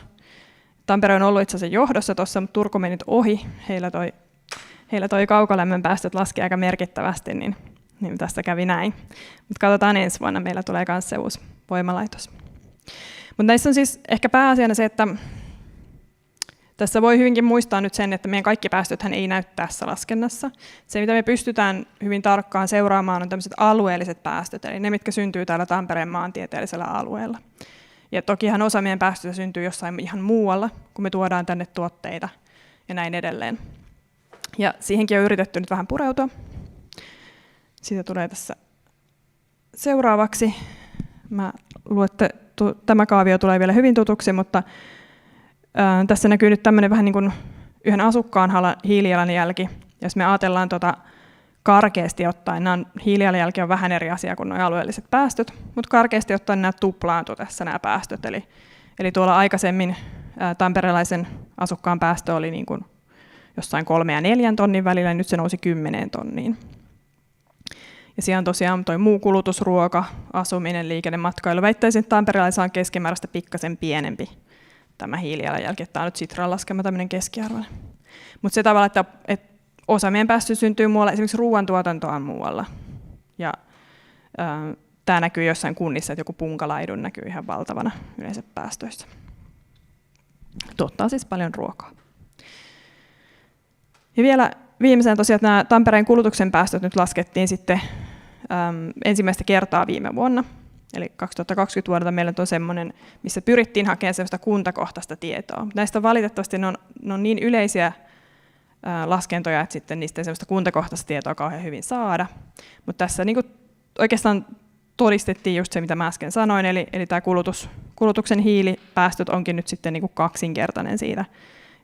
Tampere on ollut itse asiassa johdossa tuossa, mutta Turku meni nyt ohi. Heillä toi kaukolämmön päästöt laski aika merkittävästi, niin tästä kävi näin. Mutta katsotaan ensi vuonna, meillä tulee myös se uusi voimalaitos. Mutta näissä on siis ehkä pääasiana se, että tässä voi hyvinkin muistaa nyt sen, että meidän kaikki päästöthän ei näy tässä laskennassa. Se, mitä me pystytään hyvin tarkkaan seuraamaan, on tämmöiset alueelliset päästöt, eli ne, mitkä syntyy täällä Tampereen maantieteellisellä alueella. Ja tokihan osa meidän päästöistä syntyy jossain ihan muualla, kun me tuodaan tänne tuotteita ja näin edelleen. Ja siihenkin on yritetty nyt vähän pureutua. Siitä tulee tässä seuraavaksi. Tämä kaavio tulee vielä hyvin tutuksi, mutta tässä näkyy nyt tämmöinen vähän niin kuin yhden asukkaan hiilijalanjälki. Jos me ajatellaan karkeasti ottaen, hiilijalanjälki on vähän eri asia kuin nuo alueelliset päästöt, mutta karkeasti ottaen nämä tuplaantuu tässä nämä päästöt. Eli tuolla aikaisemmin tamperelaisen asukkaan päästö oli niin kuin jossain 3 ja 4 tonnin välillä, ja nyt se nousi 10 tonniin. Ja siellä on tosiaan tuo muu kulutus, ruoka, asuminen, liikenne, matkailu. Väittäisin, että tamperelaisilla on keskimääräistä pikkasen pienempi tämä hiilijalanjälki. Tämä on nyt Sitran laskema tämmöinen keskiarvoinen. Mutta se tavalla, että osa meidän päästöistä syntyy muualla, esimerkiksi ruoantuotantoa on muualla. Ja tämä näkyy jossain kunnissa, että joku punkalaidun näkyy ihan valtavana yleensä päästöissä. Tuottaa siis paljon ruokaa. Ja vielä viimeisenä tosiaan, että nämä Tampereen kulutuksen päästöt nyt laskettiin sitten ensimmäistä kertaa viime vuonna. Eli 2020 vuodelta meillä on semmoinen, missä pyrittiin hakemaan sellaista kuntakohtaista tietoa. Näistä valitettavasti ne on niin yleisiä laskentoja, että sitten niistä ei sellaista kuntakohtaista tietoa kauhean hyvin saada. Mutta tässä niin kuin oikeastaan todistettiin just se, mitä mä äsken sanoin, eli tämä kulutuksen hiilipäästöt onkin nyt sitten niin kuin kaksinkertainen siitä,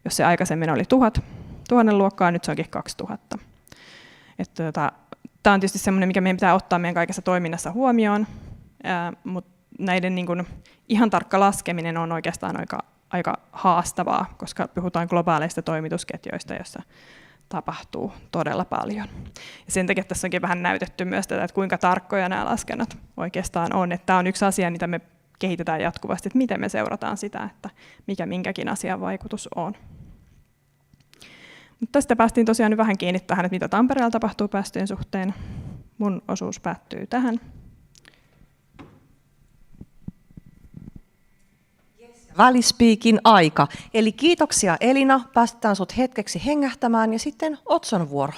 jos se aikaisemmin oli 1000 luokkaa, nyt se onkin 2000. Tämä on tietysti semmoinen, mikä meidän pitää ottaa meidän kaikessa toiminnassa huomioon, mutta näiden niin kuin ihan tarkka laskeminen on oikeastaan aika haastavaa, koska puhutaan globaaleista toimitusketjoista, joissa tapahtuu todella paljon. Ja sen takia tässä onkin vähän näytetty myös tätä, että kuinka tarkkoja nämä laskennat oikeastaan on. Että tämä on yksi asia, mitä me kehitetään jatkuvasti, että miten me seurataan sitä, että mikä minkäkin asian vaikutus on. Mutta tästä päästiin tosiaan nyt vähän kiinni tähän, että mitä Tampereella tapahtuu päästöjen suhteen. Mun osuus päättyy tähän. Välispiikin aika. Eli kiitoksia Elina, päästetään sut hetkeksi hengähtämään ja sitten Otson vuoro.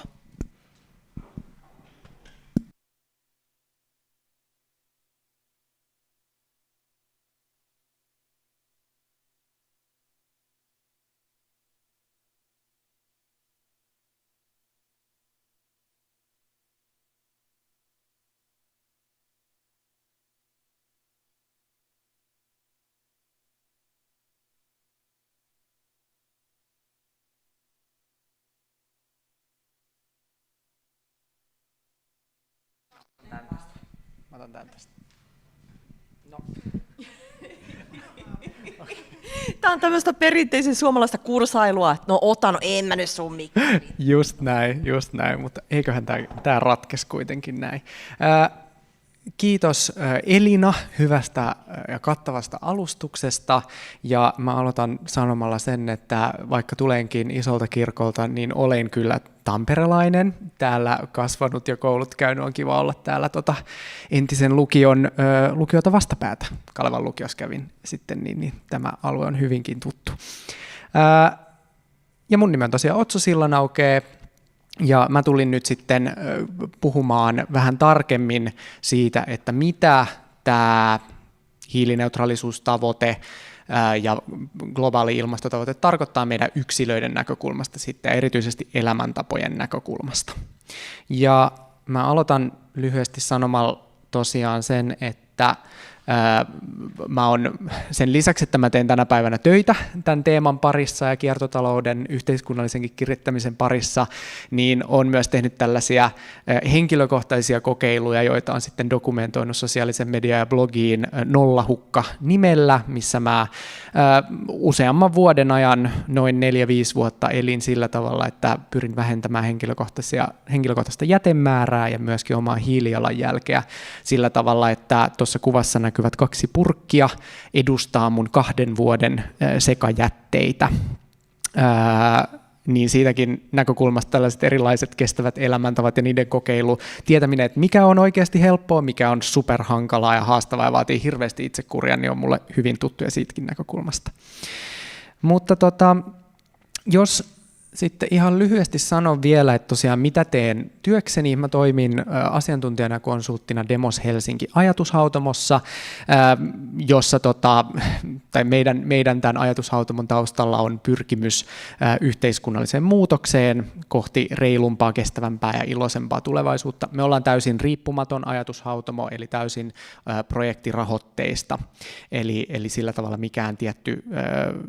Mä otan tän tästä. No. Tämä on tämmöistä perinteisen suomalaista kursailua, että no en mä nyt sun mikään. Just näin, mutta eiköhän tämä ratkesi kuitenkin näin. Kiitos Elina hyvästä ja kattavasta alustuksesta, ja mä aloitan sanomalla sen, että vaikka tulenkin isolta kirkolta, niin olen kyllä tamperelainen, täällä kasvanut ja koulut käynyt, on kiva olla täällä entisen lukiota vastapäätä. Kalevan lukiossa kävin sitten, niin tämä alue on hyvinkin tuttu. Ja mun nimi on tosiaan Otso Sillanauke. Ja mä tulin nyt sitten puhumaan vähän tarkemmin siitä, että mitä tämä hiilineutraalisuustavoite ja globaali ilmastotavoite tarkoittaa meidän yksilöiden näkökulmasta sitten, erityisesti elämäntapojen näkökulmasta. Ja mä aloitan lyhyesti sanomalla tosiaan sen, että mä oon sen lisäksi, että mä teen tänä päivänä töitä tämän teeman parissa ja kiertotalouden yhteiskunnallisenkin kirittämisen parissa, niin on myös tehnyt tällaisia henkilökohtaisia kokeiluja, joita on sitten dokumentoinut sosiaalisen median ja blogiin Nollahukka nimellä, missä mä useamman vuoden ajan, noin 4-5 vuotta elin sillä tavalla, että pyrin vähentämään henkilökohtaista jätemäärää ja myöskin omaa hiilijalanjälkeä sillä tavalla, että tuossa kuvassa näkyvät 2 purkkia edustaa mun 2 vuoden sekajätteitä. Niin siitäkin näkökulmasta tällaiset erilaiset kestävät elämäntavat ja niiden kokeilu, tietäminen, että mikä on oikeasti helppoa, mikä on superhankalaa ja haastavaa ja vaatii hirveästi itsekuria, niin on mulle hyvin tuttuja siitäkin näkökulmasta. Mutta jos sitten ihan lyhyesti sanon vielä, että tosiaan mitä teen työkseni. Mä toimin asiantuntijana konsulttina Demos Helsinki ajatushautomossa, jossa tai meidän tämän ajatushautomon taustalla on pyrkimys yhteiskunnalliseen muutokseen kohti reilumpaa, kestävämpää ja iloisempaa tulevaisuutta. Me ollaan täysin riippumaton ajatushautomo, eli täysin projektirahoitteista, eli sillä tavalla mikään tietty,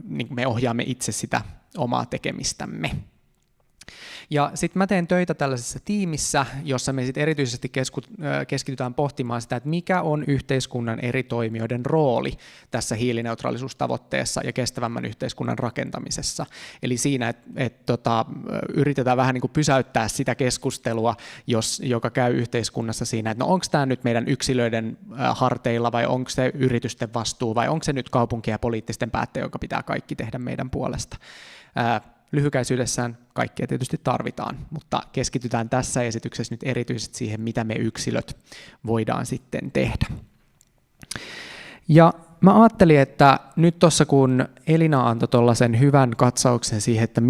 niin me ohjaamme itse sitä omaa tekemistämme. Ja sitten mä teen töitä tällaisessa tiimissä, jossa me sit erityisesti keskitytään pohtimaan sitä, että mikä on yhteiskunnan eri toimijoiden rooli tässä hiilineutraalisuustavoitteessa ja kestävämmän yhteiskunnan rakentamisessa. Eli siinä, että yritetään vähän niin kuin pysäyttää sitä keskustelua, joka käy yhteiskunnassa siinä, että no onko tämä nyt meidän yksilöiden harteilla vai onko se yritysten vastuu vai onko se nyt kaupunkien ja poliittisten päättäjien, joka pitää kaikki tehdä meidän puolesta. Lyhykäisyydessään kaikkia tietysti tarvitaan, mutta keskitytään tässä esityksessä nyt erityisesti siihen, mitä me yksilöt voidaan sitten tehdä. Ja mä ajattelin, että nyt tuossa kun Elina antoi tuollaisen hyvän katsauksen siihen, että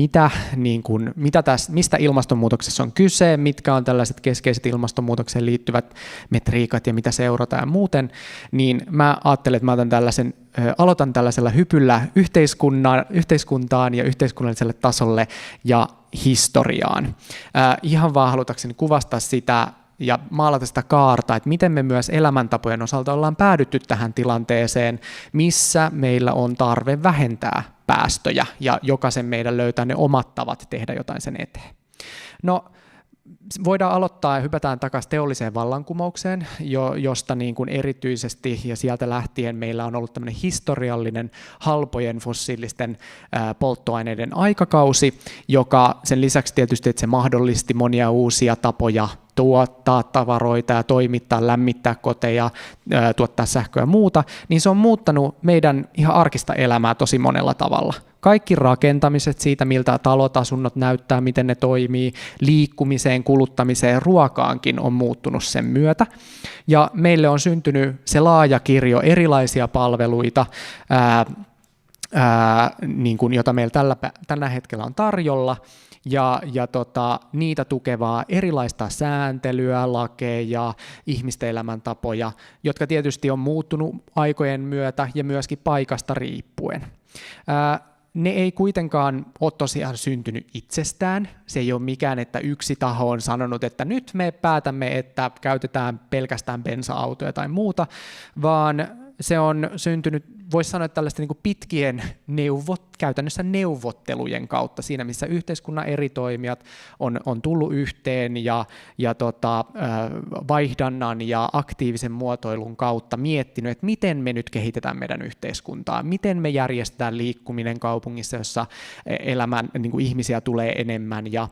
mistä ilmastonmuutoksessa on kyse, mitkä on tällaiset keskeiset ilmastonmuutokseen liittyvät metriikat ja mitä seurataan ja muuten, niin mä ajattelin, että mä aloitan tällaisella hypyllä yhteiskuntaan ja yhteiskunnalliselle tasolle ja historiaan. Ihan vaan halutakseni kuvastaa sitä ja maalata sitä kaarta, että miten me myös elämäntapojen osalta ollaan päädytty tähän tilanteeseen, missä meillä on tarve vähentää päästöjä ja jokaisen meidän löytää ne omat tavat tehdä jotain sen eteen. No, voidaan aloittaa ja hypätään takaisin teolliseen vallankumoukseen, josta niin kuin erityisesti ja sieltä lähtien meillä on ollut tämmöinen historiallinen halpojen fossiilisten polttoaineiden aikakausi, joka sen lisäksi tietysti, että se mahdollisti monia uusia tapoja tuottaa tavaroita ja toimittaa, lämmittää koteja, tuottaa sähköä ja muuta, niin se on muuttanut meidän ihan arkista elämää tosi monella tavalla. Kaikki rakentamiset siitä, miltä talot, asunnot näyttää, miten ne toimii, liikkumiseen, kuluttamiseen, ruokaankin on muuttunut sen myötä. Ja meille on syntynyt se laaja kirjo erilaisia palveluita, niin kuin, jota meillä tällä hetkellä on tarjolla, ja niitä tukevaa erilaista sääntelyä, lakeja, ihmisten elämäntapoja, jotka tietysti on muuttunut aikojen myötä ja myöskin paikasta riippuen. Ne ei kuitenkaan ole tosiaan syntynyt itsestään. Se ei ole mikään, että yksi taho on sanonut, että nyt me päätämme, että käytetään pelkästään bensa-autoja tai muuta, vaan se on syntynyt, voisi sanoa, että tällaisten niin kuin pitkien käytännössä neuvottelujen kautta, siinä missä yhteiskunnan eri toimijat on tullut yhteen ja vaihdannan ja aktiivisen muotoilun kautta miettinyt, että miten me nyt kehitetään meidän yhteiskuntaa, miten me järjestetään liikkuminen kaupungissa, jossa niin kuin ihmisiä tulee enemmän ja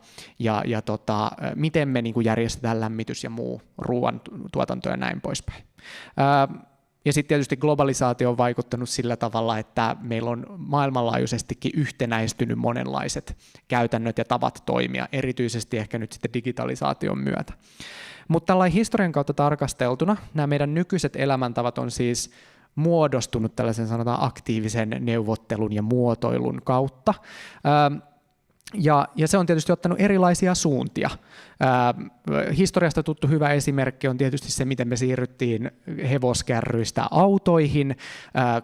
miten me niin kuin järjestetään lämmitys ja muu ruoantuotanto ja näin poispäin. Ja sitten tietysti globalisaatio on vaikuttanut sillä tavalla, että meillä on maailmanlaajuisestikin yhtenäistynyt monenlaiset käytännöt ja tavat toimia, erityisesti ehkä nyt sitten digitalisaation myötä. Mutta tällainen historian kautta tarkasteltuna nämä meidän nykyiset elämäntavat on siis muodostunut tällaisen sanotaan aktiivisen neuvottelun ja muotoilun kautta. Ja se on tietysti ottanut erilaisia suuntia. Historiasta tuttu hyvä esimerkki on tietysti se, miten me siirryttiin hevoskärryistä autoihin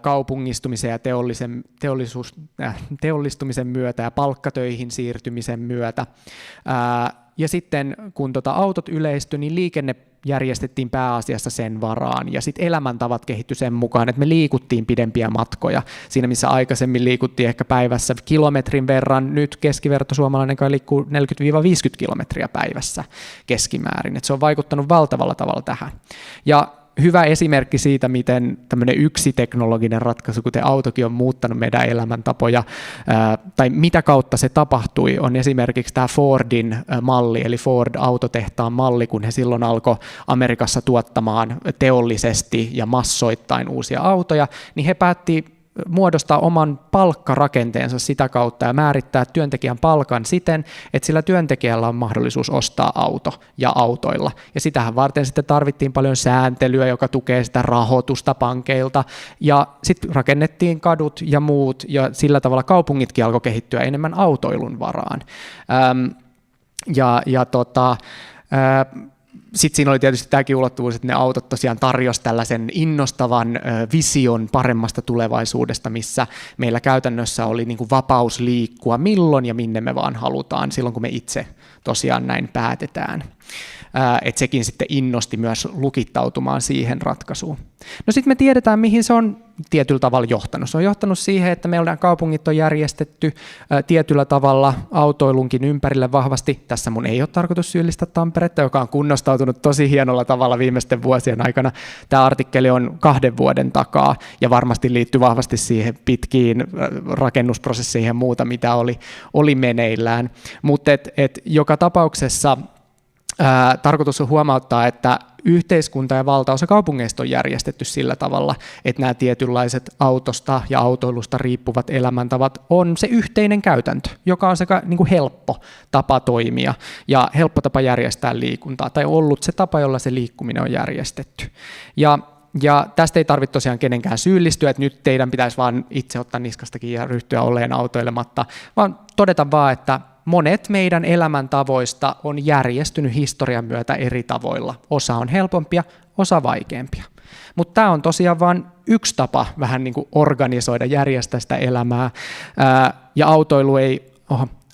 kaupungistumisen ja teollistumisen myötä ja palkkatöihin siirtymisen myötä. Ja sitten kun autot yleistyi, niin liikenne järjestettiin pääasiassa sen varaan, ja sitten elämäntavat kehittyi sen mukaan, että me liikuttiin pidempiä matkoja. Siinä missä aikaisemmin liikuttiin ehkä päivässä kilometrin verran, nyt keskivertosuomalainen kai liikkuu 40-50 kilometriä päivässä keskimäärin. Et se on vaikuttanut valtavalla tavalla tähän. Ja hyvä esimerkki siitä, miten tämmöinen yksi teknologinen ratkaisu, kuten autokin on muuttanut meidän elämäntapoja, tai mitä kautta se tapahtui, on esimerkiksi tämä Fordin malli, eli Ford-autotehtaan malli, kun he silloin alkoi Amerikassa tuottamaan teollisesti ja massoittain uusia autoja, niin he päätti muodostaa oman palkkarakenteensa sitä kautta ja määrittää työntekijän palkan siten, että sillä työntekijällä on mahdollisuus ostaa auto ja autoilla. Ja sitähän varten sitten tarvittiin paljon sääntelyä, joka tukee sitä rahoitusta pankeilta, ja sitten rakennettiin kadut ja muut, ja sillä tavalla kaupungitkin alkoi kehittyä enemmän autoilun varaan. Sitten siinä oli tietysti tämäkin ulottuvuus, että ne autot tosiaan tarjosi tällaisen innostavan vision paremmasta tulevaisuudesta, missä meillä käytännössä oli niin kuin vapaus liikkua milloin ja minne me vaan halutaan, silloin kun me itse tosiaan näin päätetään. Että sekin sitten innosti myös lukittautumaan siihen ratkaisuun. No sitten me tiedetään, mihin se on tietyllä tavalla johtanut. Se on johtanut siihen, että meillä kaupungit on järjestetty tietyllä tavalla autoilunkin ympärille vahvasti. Tässä mun ei ole tarkoitus syyllistää Tamperetta, joka on kunnostautunut tosi hienolla tavalla viimeisten vuosien aikana. Tämä artikkeli on 2 vuoden takaa ja varmasti liittyy vahvasti siihen pitkiin rakennusprosesseihin ja muuta, mitä oli meneillään. Mutta joka tapauksessa tarkoitus on huomauttaa, että yhteiskunta ja valtaosa kaupungeista on järjestetty sillä tavalla, että nämä tietynlaiset autosta ja autoilusta riippuvat elämäntavat on se yhteinen käytäntö, joka on sekä niin kuin helppo tapa toimia ja helppo tapa järjestää liikuntaa, tai ollut se tapa, jolla se liikkuminen on järjestetty. Ja tästä ei tarvitse tosiaan kenenkään syyllistyä, että nyt teidän pitäisi vaan itse ottaa niskastakin ja ryhtyä olleen autoilematta, vaan todeta vaan, että monet meidän elämäntavoista on järjestynyt historian myötä eri tavoilla. Osa on helpompia, osa vaikeampia. Mutta tämä on tosiaan vain yksi tapa vähän niin kuin organisoida, järjestää sitä elämää. Ja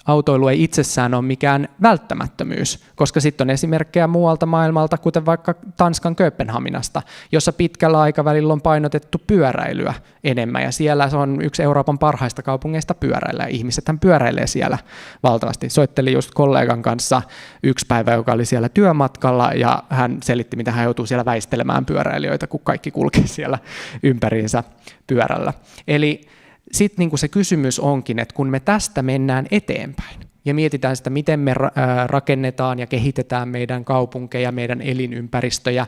autoilu ei itsessään ole mikään välttämättömyys, koska sitten on esimerkkejä muualta maailmalta, kuten vaikka Tanskan Kööpenhaminasta, jossa pitkällä aikavälillä on painotettu pyöräilyä enemmän, ja siellä se on yksi Euroopan parhaista kaupungeista pyöräillä, ja ihmisethän pyöräilee siellä valtavasti. Soittelin just kollegan kanssa yksi päivä, joka oli siellä työmatkalla, ja hän selitti, miten hän joutuu siellä väistelemään pyöräilijöitä, kun kaikki kulkee siellä ympäriinsä pyörällä. Eli sitten niin kuin se kysymys onkin, että kun me tästä mennään eteenpäin ja mietitään sitä, miten me rakennetaan ja kehitetään meidän kaupunkeja, meidän elinympäristöjä,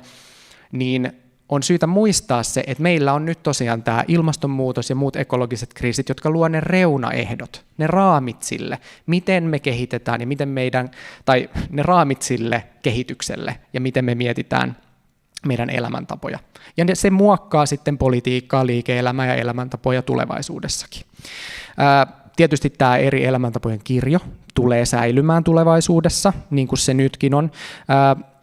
niin on syytä muistaa se, että meillä on nyt tosiaan tämä ilmastonmuutos ja muut ekologiset kriisit, jotka luo ne reunaehdot, ne raamit sille, miten me kehitetään ja miten tai ne raamit sille kehitykselle ja miten me mietitään meidän elämäntapoja. Ja se muokkaa sitten politiikkaa, liike-elämää ja elämäntapoja tulevaisuudessakin. Tietysti tämä eri elämäntapojen kirjo tulee säilymään tulevaisuudessa, niin kuin se nytkin on,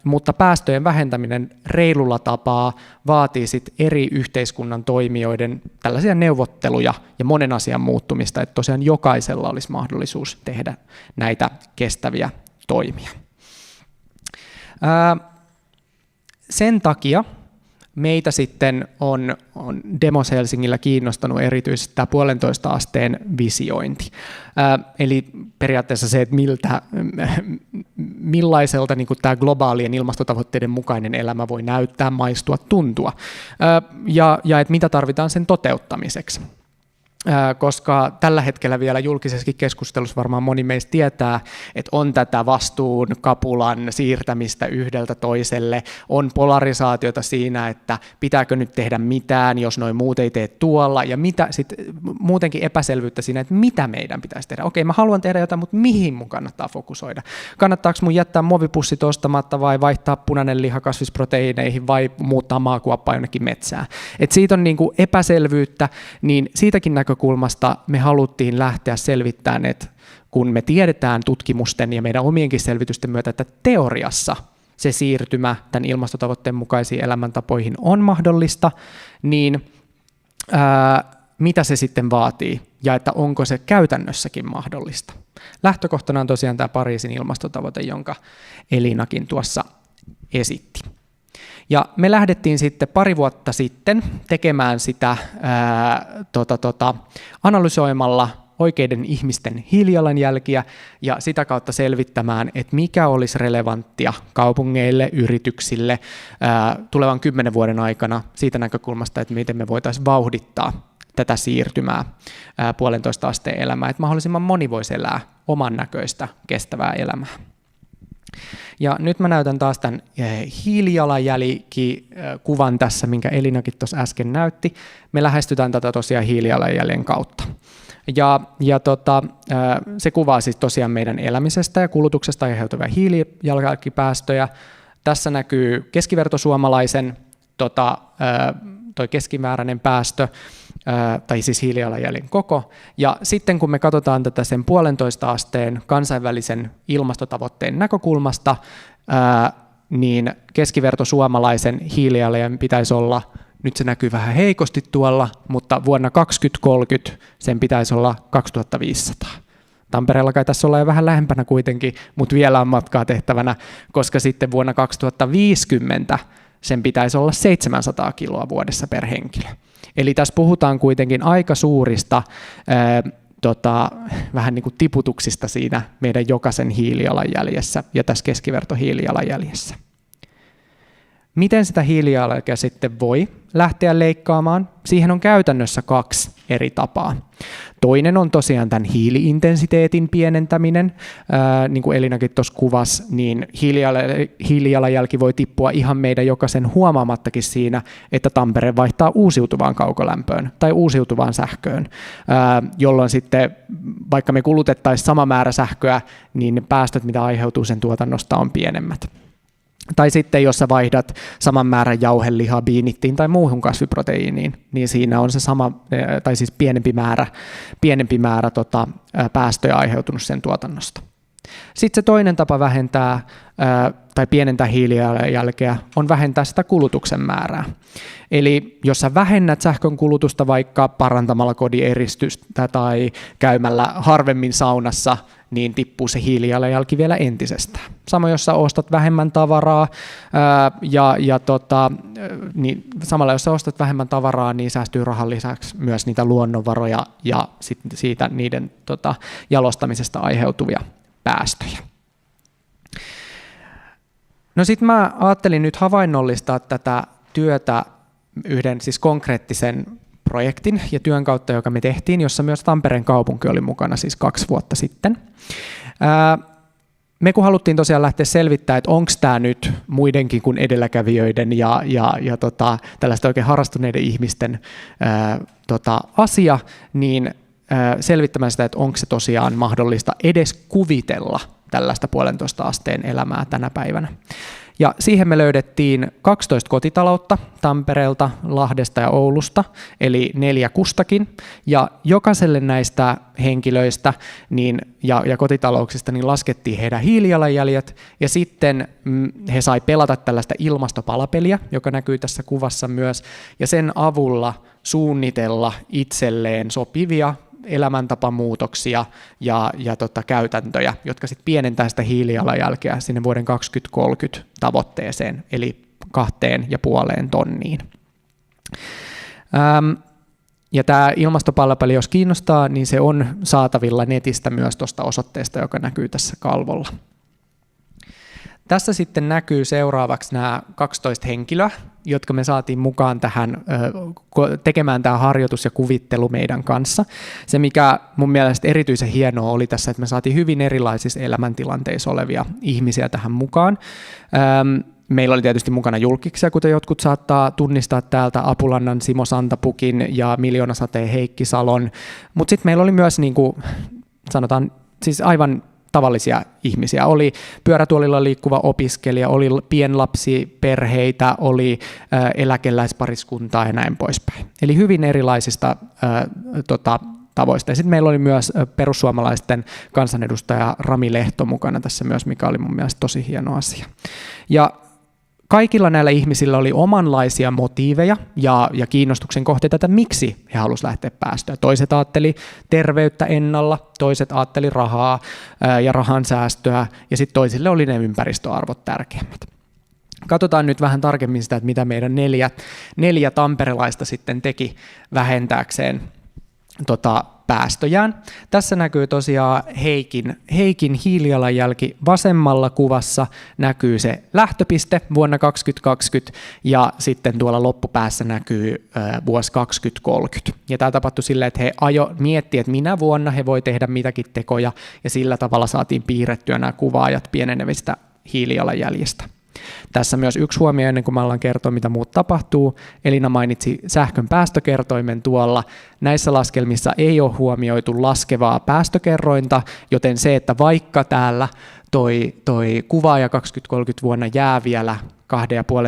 mutta päästöjen vähentäminen reilulla tapaa vaatii sit eri yhteiskunnan toimijoiden tällaisia neuvotteluja ja monen asian muuttumista, että tosiaan jokaisella olisi mahdollisuus tehdä näitä kestäviä toimia. Sen takia meitä sitten on Demos Helsingillä kiinnostanut erityisesti tämä 1,5 asteen visiointi. Eli periaatteessa se, että millaiselta niin kuin tämä globaalien ilmastotavoitteiden mukainen elämä voi näyttää, maistua, tuntua, ja että mitä tarvitaan sen toteuttamiseksi. koska tällä hetkellä vielä julkisessakin keskustelussa varmaan moni meistä tietää, että on tätä vastuun kapulan siirtämistä yhdeltä toiselle, on polarisaatiota siinä, että pitääkö nyt tehdä mitään, jos noin muut ei tee tuolla, ja muutenkin epäselvyyttä siinä, että mitä meidän pitäisi tehdä. Okei, mä haluan tehdä jotain, mutta mihin mun kannattaa fokusoida? Kannattaako mun jättää muovipussit ostamatta vai vaihtaa punainen liha kasvisproteiineihin vai muuttaa maakuoppaa jonnekin metsään? Et siitä on niinku epäselvyyttä, niin siitäkin näkökulmasta me haluttiin lähteä selvittämään, että kun me tiedetään tutkimusten ja meidän omienkin selvitysten myötä, että teoriassa se siirtymä tämän ilmastotavoitteen mukaisiin elämäntapoihin on mahdollista, niin mitä se sitten vaatii ja että onko se käytännössäkin mahdollista. Lähtökohtana on tosiaan tämä Pariisin ilmastotavoite, jonka Elinakin tuossa esitti. Ja me lähdettiin sitten pari vuotta sitten tekemään sitä analysoimalla oikeiden ihmisten hiilijalanjälkiä ja sitä kautta selvittämään, että mikä olisi relevanttia kaupungeille, yrityksille tulevan 10 vuoden aikana siitä näkökulmasta, että miten me voitaisiin vauhdittaa tätä siirtymää 1,5 asteen elämää, että mahdollisimman moni voisi elää oman näköistä kestävää elämää. Ja nyt mä näytän taas tämän hiilijalanjälkikuvan tässä, minkä Elinakin tuossa äsken näytti. Me lähestytään tätä tosiaan hiilijalanjäljen kautta. Se kuvaa siis tosiaan meidän elämisestä ja kulutuksesta aiheutuvia hiilijalanjälkipäästöjä. Tässä näkyy keskivertosuomalaisen toi keskimääräinen päästö, tai siis hiilijalanjäljen koko. Ja sitten kun me katsotaan tätä sen 1,5 asteen kansainvälisen ilmastotavoitteen näkökulmasta, niin keskivertosuomalaisen hiilijalanjäljen pitäisi olla, nyt se näkyy vähän heikosti tuolla, mutta vuonna 2030 sen pitäisi olla 2500. Tampereella kai tässä ollaan jo vähän lähempänä kuitenkin, mutta vielä on matkaa tehtävänä, koska sitten vuonna 2050 sen pitäisi olla 700 kiloa vuodessa per henkilö. Eli tässä puhutaan kuitenkin aika suurista vähän niin kuin tiputuksista siinä meidän jokaisen hiilijalanjäljessä ja tässä keskivertohiilijalanjäljessä. Miten sitä hiilijalanjälkeä sitten voi lähteä leikkaamaan? Siihen on käytännössä 2 eri tapaa. Toinen on tosiaan tämän hiiliintensiteetin pienentäminen. Niin kuin Elinakin tuossa kuvasi, niin hiilijalanjälki voi tippua ihan meidän jokaisen huomaamattakin siinä, että Tampere vaihtaa uusiutuvaan kaukolämpöön tai uusiutuvaan sähköön, jolloin sitten vaikka me kulutettaisiin sama määrä sähköä, niin ne päästöt, mitä aiheutuu sen tuotannosta, on pienemmät. Tai sitten jos sä vaihdat saman määrän jauhelihaa biinittiin tai muuhun kasviproteiiniin, niin siinä on se sama, tai siis pienempi määrä päästöjä aiheutunut sen tuotannosta. Sitten se toinen tapa vähentää tai pienentää hiilijalanjälkeä on vähentää sitä kulutuksen määrää. Eli jos sä vähennät sähkön kulutusta vaikka parantamalla kodin eristystä tai käymällä harvemmin saunassa, niin tippuu se hiilijalanjälki vielä entisestään. Samoin jos sä ostat vähemmän tavaraa, niin samalla jos sä ostat vähemmän tavaraa, niin säästyy rahan lisäksi myös niitä luonnonvaroja ja siitä niiden jalostamisesta aiheutuvia päästöjä. No sitten mä ajattelin nyt havainnollistaa tätä työtä yhden siis konkreettisen projektin ja työn kautta, joka me tehtiin, jossa myös Tampereen kaupunki oli mukana siis 2 vuotta sitten. Me kun haluttiin tosiaan lähteä selvittämään, että onko tämä nyt muidenkin kuin edelläkävijöiden ja tällaista oikein harrastuneiden ihmisten asia, niin selvittämään sitä, että onko se tosiaan mahdollista edes kuvitella tällaista 1,5 asteen elämää tänä päivänä. Ja siihen me löydettiin 12 kotitaloutta Tampereelta, Lahdesta ja Oulusta, eli 4 kustakin. Ja jokaiselle näistä henkilöistä ja kotitalouksista niin laskettiin heidän hiilijalanjäljet, ja sitten he sai pelata tällaista ilmastopalapeliä, joka näkyy tässä kuvassa myös, ja sen avulla suunnitella itselleen sopivia elämäntapamuutoksia ja käytäntöjä, jotka sitten pienentää sitä hiilijalanjälkeä sinne vuoden 2030 tavoitteeseen, eli 2,5 tonniin. Ja tämä ilmastopalapeli, jos kiinnostaa, niin se on saatavilla netistä myös tuosta osoitteesta, joka näkyy tässä kalvolla. Tässä sitten näkyy seuraavaksi nämä 12 henkilöä, jotka me saatiin mukaan tähän tekemään tämä harjoitus ja kuvittelu meidän kanssa. Se, mikä mun mielestä erityisen hienoa oli tässä, että me saatiin hyvin erilaisissa elämäntilanteissa olevia ihmisiä tähän mukaan. Meillä oli tietysti mukana julkkiksia, kuten jotkut saattaa tunnistaa täältä, Apulannan Simo Santapukin ja Miljoonasateen Heikki Salon, mutta sitten meillä oli myös sanotaan siis aivan tavallisia ihmisiä. Oli pyörätuolilla liikkuva opiskelija, oli pienlapsiperheitä, oli eläkeläispariskuntaa ja näin poispäin. Eli hyvin erilaisista tavoista. Ja sitten meillä oli myös perussuomalaisten kansanedustaja Rami Lehto mukana tässä myös, mikä oli mun mielestä tosi hieno asia. Ja kaikilla näillä ihmisillä oli omanlaisia motiiveja ja kiinnostuksen kohteita, että miksi he halusivat lähteä päästöön. Toiset ajatteli terveyttä ennalla, toiset ajatteli rahaa ja rahan säästöä, ja sitten toisille oli ne ympäristöarvot tärkeimmät. Katsotaan nyt vähän tarkemmin sitä, että mitä meidän neljä tamperelaista sitten teki vähentääkseen päästöjään. Tässä näkyy tosiaan Heikin hiilijalanjälki. Vasemmalla kuvassa näkyy se lähtöpiste vuonna 2020 ja sitten tuolla loppupäässä näkyy vuosi 2030. Ja tämä tapahtui silleen, että he miettivät, että minä vuonna he voi tehdä mitäkin tekoja ja sillä tavalla saatiin piirrettyä nämä kuvaajat pienenevistä hiilijalanjäljistä. Tässä myös yksi huomio ennen kuin mä alan kertoa, mitä muut tapahtuu. Elina mainitsi sähkön päästökertoimen tuolla. Näissä laskelmissa ei ole huomioitu laskevaa päästökerrointa, joten se, että vaikka täällä toi kuvaaja 2030 vuonna jää vielä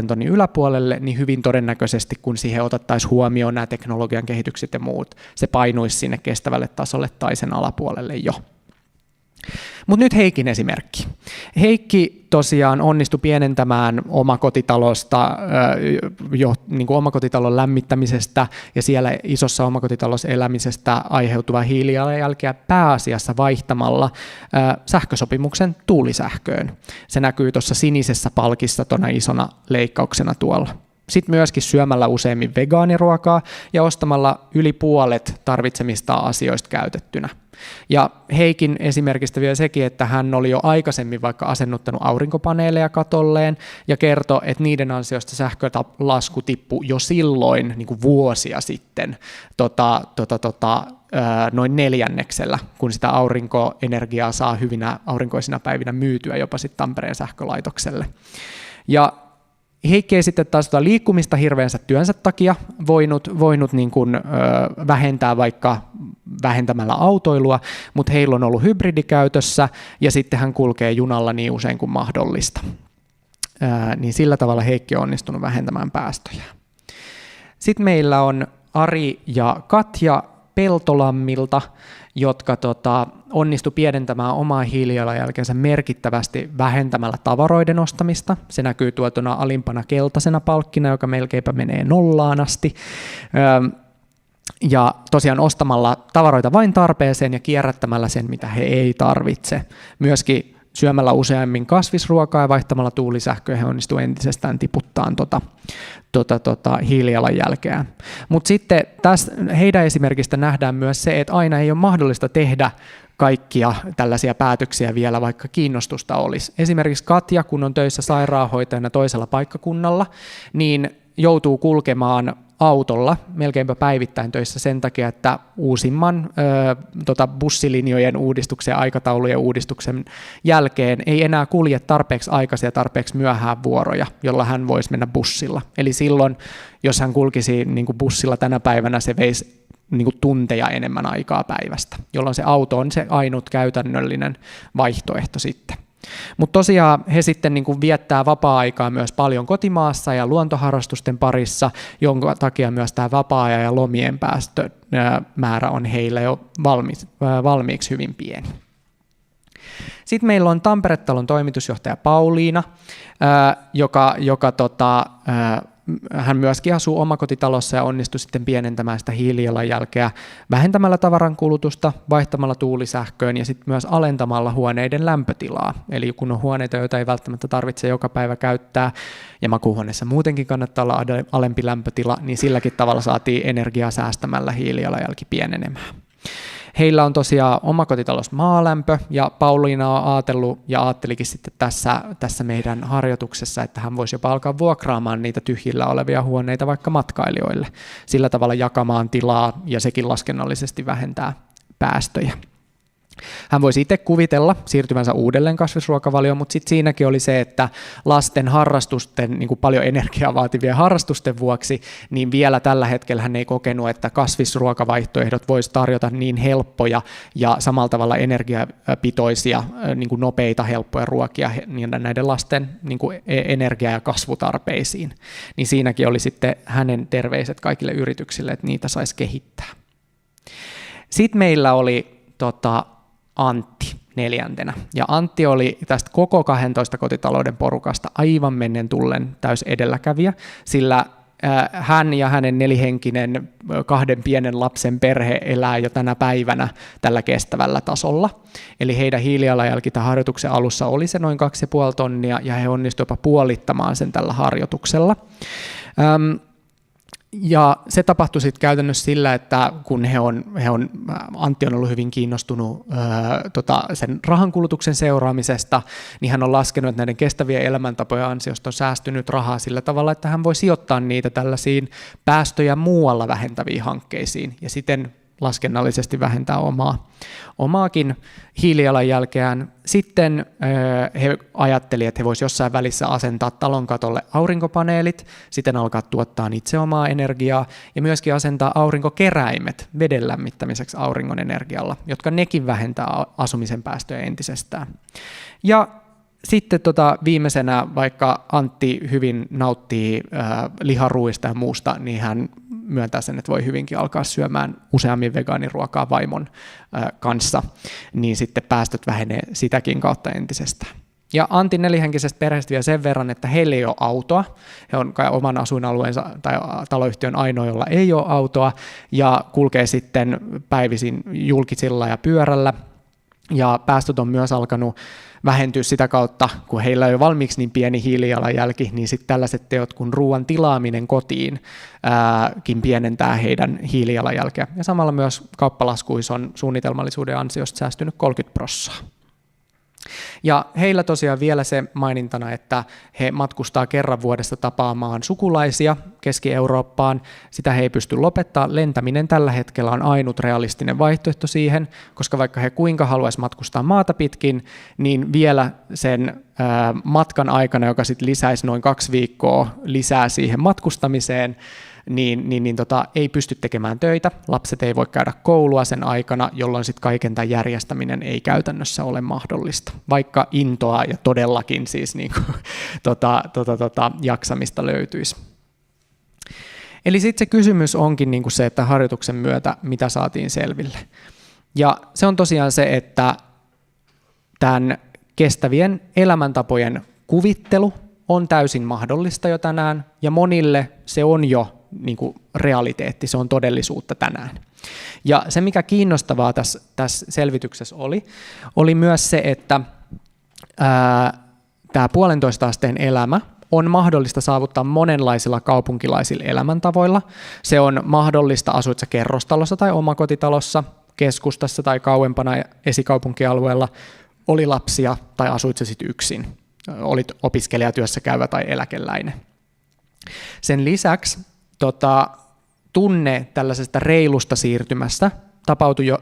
2,5 tonnin yläpuolelle, niin hyvin todennäköisesti, kun siihen otettaisiin huomioon nämä teknologian kehitykset ja muut, se painuisi sinne kestävälle tasolle tai sen alapuolelle jo. Mutta nyt Heikin esimerkki. Heikki tosiaan onnistui pienentämään omakotitalosta, niin kuin omakotitalon lämmittämisestä ja siellä isossa omakotitalossa elämisestä aiheutuvaa hiilijalanjälkeä pääasiassa vaihtamalla sähkösopimuksen tuulisähköön. Se näkyy tuossa sinisessä palkissa tuona isona leikkauksena tuolla. Sitten myöskin syömällä useimmin vegaaniruokaa ja ostamalla yli puolet tarvitsemista asioista käytettynä. Ja Heikin esimerkistä vielä sekin, että hän oli jo aikaisemmin vaikka asennuttanut aurinkopaneeleja katolleen ja kertoi, että niiden ansiosta sähkölasku tippui jo silloin niin kuin vuosia sitten noin 1/4, kun sitä aurinkoenergiaa saa hyvinä aurinkoisina päivinä myytyä jopa sitten Tampereen sähkölaitokselle. Ja Heikki ei sitten taas liikkumista hirveänsä työnsä takia voinut niin kuin, vähentää vaikka vähentämällä autoilua, mutta heillä on ollut hybridikäytössä ja sitten hän kulkee junalla niin usein kuin mahdollista. Niin sillä tavalla Heikki on onnistunut vähentämään päästöjä. Sitten meillä on Ari ja Katja Peltolammilta, jotka onnistu pienentämään omaa hiilijalanjälkeensä merkittävästi vähentämällä tavaroiden ostamista. Se näkyy tuotuna alimpana keltaisena palkkina, joka melkeinpä menee nollaan asti. Ja tosiaan ostamalla tavaroita vain tarpeeseen ja kierrättämällä sen, mitä he ei tarvitse. Myöskin syömällä useammin kasvisruokaa ja vaihtamalla tuulisähköä he onnistuivat entisestään tiputtaan hiilijalanjälkeä. Mutta sitten tässä heidän esimerkistä nähdään myös se, että aina ei ole mahdollista tehdä kaikkia tällaisia päätöksiä vielä, vaikka kiinnostusta olisi. Esimerkiksi Katja, kun on töissä sairaanhoitajana toisella paikkakunnalla, niin joutuu kulkemaan autolla melkeinpä päivittäin töissä sen takia, että uusimman bussilinjojen uudistuksen ja aikataulujen uudistuksen jälkeen ei enää kulje tarpeeksi aikaisin ja tarpeeksi myöhään vuoroja, jolla hän voisi mennä bussilla. Eli silloin, jos hän kulkisi niin kuin bussilla tänä päivänä, se veisi niin kuin tunteja enemmän aikaa päivästä, jolloin se auto on se ainut käytännöllinen vaihtoehto sitten. Mutta tosiaan he sitten niin kuin viettää vapaa-aikaa myös paljon kotimaassa ja luontoharrastusten parissa, jonka takia myös tämä vapaa-ajan ja lomien päästömäärä on heillä jo valmiiksi hyvin pieni. Sitten meillä on Tampere-talon toimitusjohtaja Pauliina, hän myöskin asuu omakotitalossa ja onnistui sitten pienentämään sitä hiilijalanjälkeä vähentämällä tavaran kulutusta, vaihtamalla tuulisähköön ja sitten myös alentamalla huoneiden lämpötilaa. Eli kun on huoneita, joita ei välttämättä tarvitse joka päivä käyttää ja makuuhuoneessa muutenkin kannattaa olla alempi lämpötila, niin silläkin tavalla saatiin energiaa säästämällä hiilijalanjälki pienenemään. Heillä on tosiaan omakotitalous maalämpö, ja Pauliina on ajatellut ja ajattelikin sitten tässä meidän harjoituksessa, että hän voisi jopa alkaa vuokraamaan niitä tyhjillä olevia huoneita vaikka matkailijoille. Sillä tavalla jakamaan tilaa, ja sekin laskennallisesti vähentää päästöjä. Hän voisi itse kuvitella siirtyvänsä uudelleen kasvisruokavalioon, mutta sitten siinäkin oli se, että lasten harrastusten, niin kuin paljon energiaa vaativien harrastusten vuoksi, niin vielä tällä hetkellä hän ei kokenut, että kasvisruokavaihtoehdot voisi tarjota niin helppoja ja samalla tavalla energiapitoisia, niin kuin nopeita, helppoja ruokia näiden lasten niin kuin energia- ja kasvutarpeisiin. Niin siinäkin oli sitten hänen terveiset kaikille yrityksille, että niitä saisi kehittää. Sitten meillä oli Antti 4. Ja Antti oli tästä koko 12 kotitalouden porukasta aivan mennen tullen täys edelläkävijä, sillä hän ja hänen 4-henkinen 2 pienen lapsen perhe elää jo tänä päivänä tällä kestävällä tasolla. Eli heidän hiilijalanjälki tämän harjoituksen alussa oli se noin 2,5 tonnia, ja he onnistuivat jopa puolittamaan sen tällä harjoituksella. Ja se tapahtui sitten käytännössä sillä, että kun Antti on ollut hyvin kiinnostunut sen rahankulutuksen seuraamisesta, niin hän on laskenut, että näiden kestävien elämäntapojen ansiosta on säästynyt rahaa sillä tavalla, että hän voi sijoittaa niitä tällaisiin päästöjä muualla vähentäviin hankkeisiin, ja siten laskennallisesti vähentää omaakin hiilijalanjälkeään. Sitten he ajattelivat, että he voisivat jossain välissä asentaa talon katolle aurinkopaneelit, siten alkaa tuottaa itse omaa energiaa, ja myöskin asentaa aurinkokeräimet veden lämmittämiseksi auringon energialla, jotka nekin vähentää asumisen päästöjä entisestään. Ja sitten viimeisenä, vaikka Antti hyvin nauttii liharuuista ja muusta, niin hän myöntää sen, että voi hyvinkin alkaa syömään useammin vegaaniruokaa vaimon kanssa, niin sitten päästöt vähenee sitäkin kautta entisestään. Ja Antin 4-henkisestä perheestä vielä sen verran, että heillä ei ole autoa. He on oman asuinalueensa tai taloyhtiön ainoa, jolla ei ole autoa, ja kulkee sitten päivisin julkisilla ja pyörällä. Ja päästöt on myös alkanut vähentyä sitä kautta, kun heillä on jo valmiiksi niin pieni hiilijalanjälki, niin sitten tällaiset teot kuin ruoan tilaaminen kotiinkin pienentää heidän hiilijalanjälkeä. Ja samalla myös kauppalaskuissa on suunnitelmallisuuden ansiosta säästynyt 30%. Ja heillä tosiaan vielä se mainintana, että he matkustaa kerran vuodessa tapaamaan sukulaisia Keski-Eurooppaan. Sitä he ei pysty lopettaa. Lentäminen tällä hetkellä on ainut realistinen vaihtoehto siihen, koska vaikka he kuinka haluaisivat matkustaa maata pitkin, niin vielä sen matkan aikana, joka sitten lisäisi noin 2 viikkoa lisää siihen matkustamiseen, ei pysty tekemään töitä, lapset ei voi käydä koulua sen aikana, jolloin sitten kaiken tämän järjestäminen ei käytännössä ole mahdollista, vaikka intoa ja todellakin siis jaksamista löytyisi. Eli sitten se kysymys onkin se, että harjoituksen myötä mitä saatiin selville. Ja se on tosiaan se, että tämän kestävien elämäntapojen kuvittelu on täysin mahdollista jo tänään, ja monille se on jo realiteetti, se on todellisuutta tänään. Ja se, mikä kiinnostavaa tässä selvityksessä oli myös se, että tämä 1,5 asteen elämä on mahdollista saavuttaa monenlaisilla kaupunkilaisilla elämäntavoilla. Se on mahdollista asuit sä kerrostalossa tai omakotitalossa, keskustassa tai kauempana esikaupunkialueella, oli lapsia tai asuit sä sitten yksin, olit opiskelijatyössä käyvä tai eläkeläinen. Sen lisäksi tunne tällaisesta reilusta siirtymästä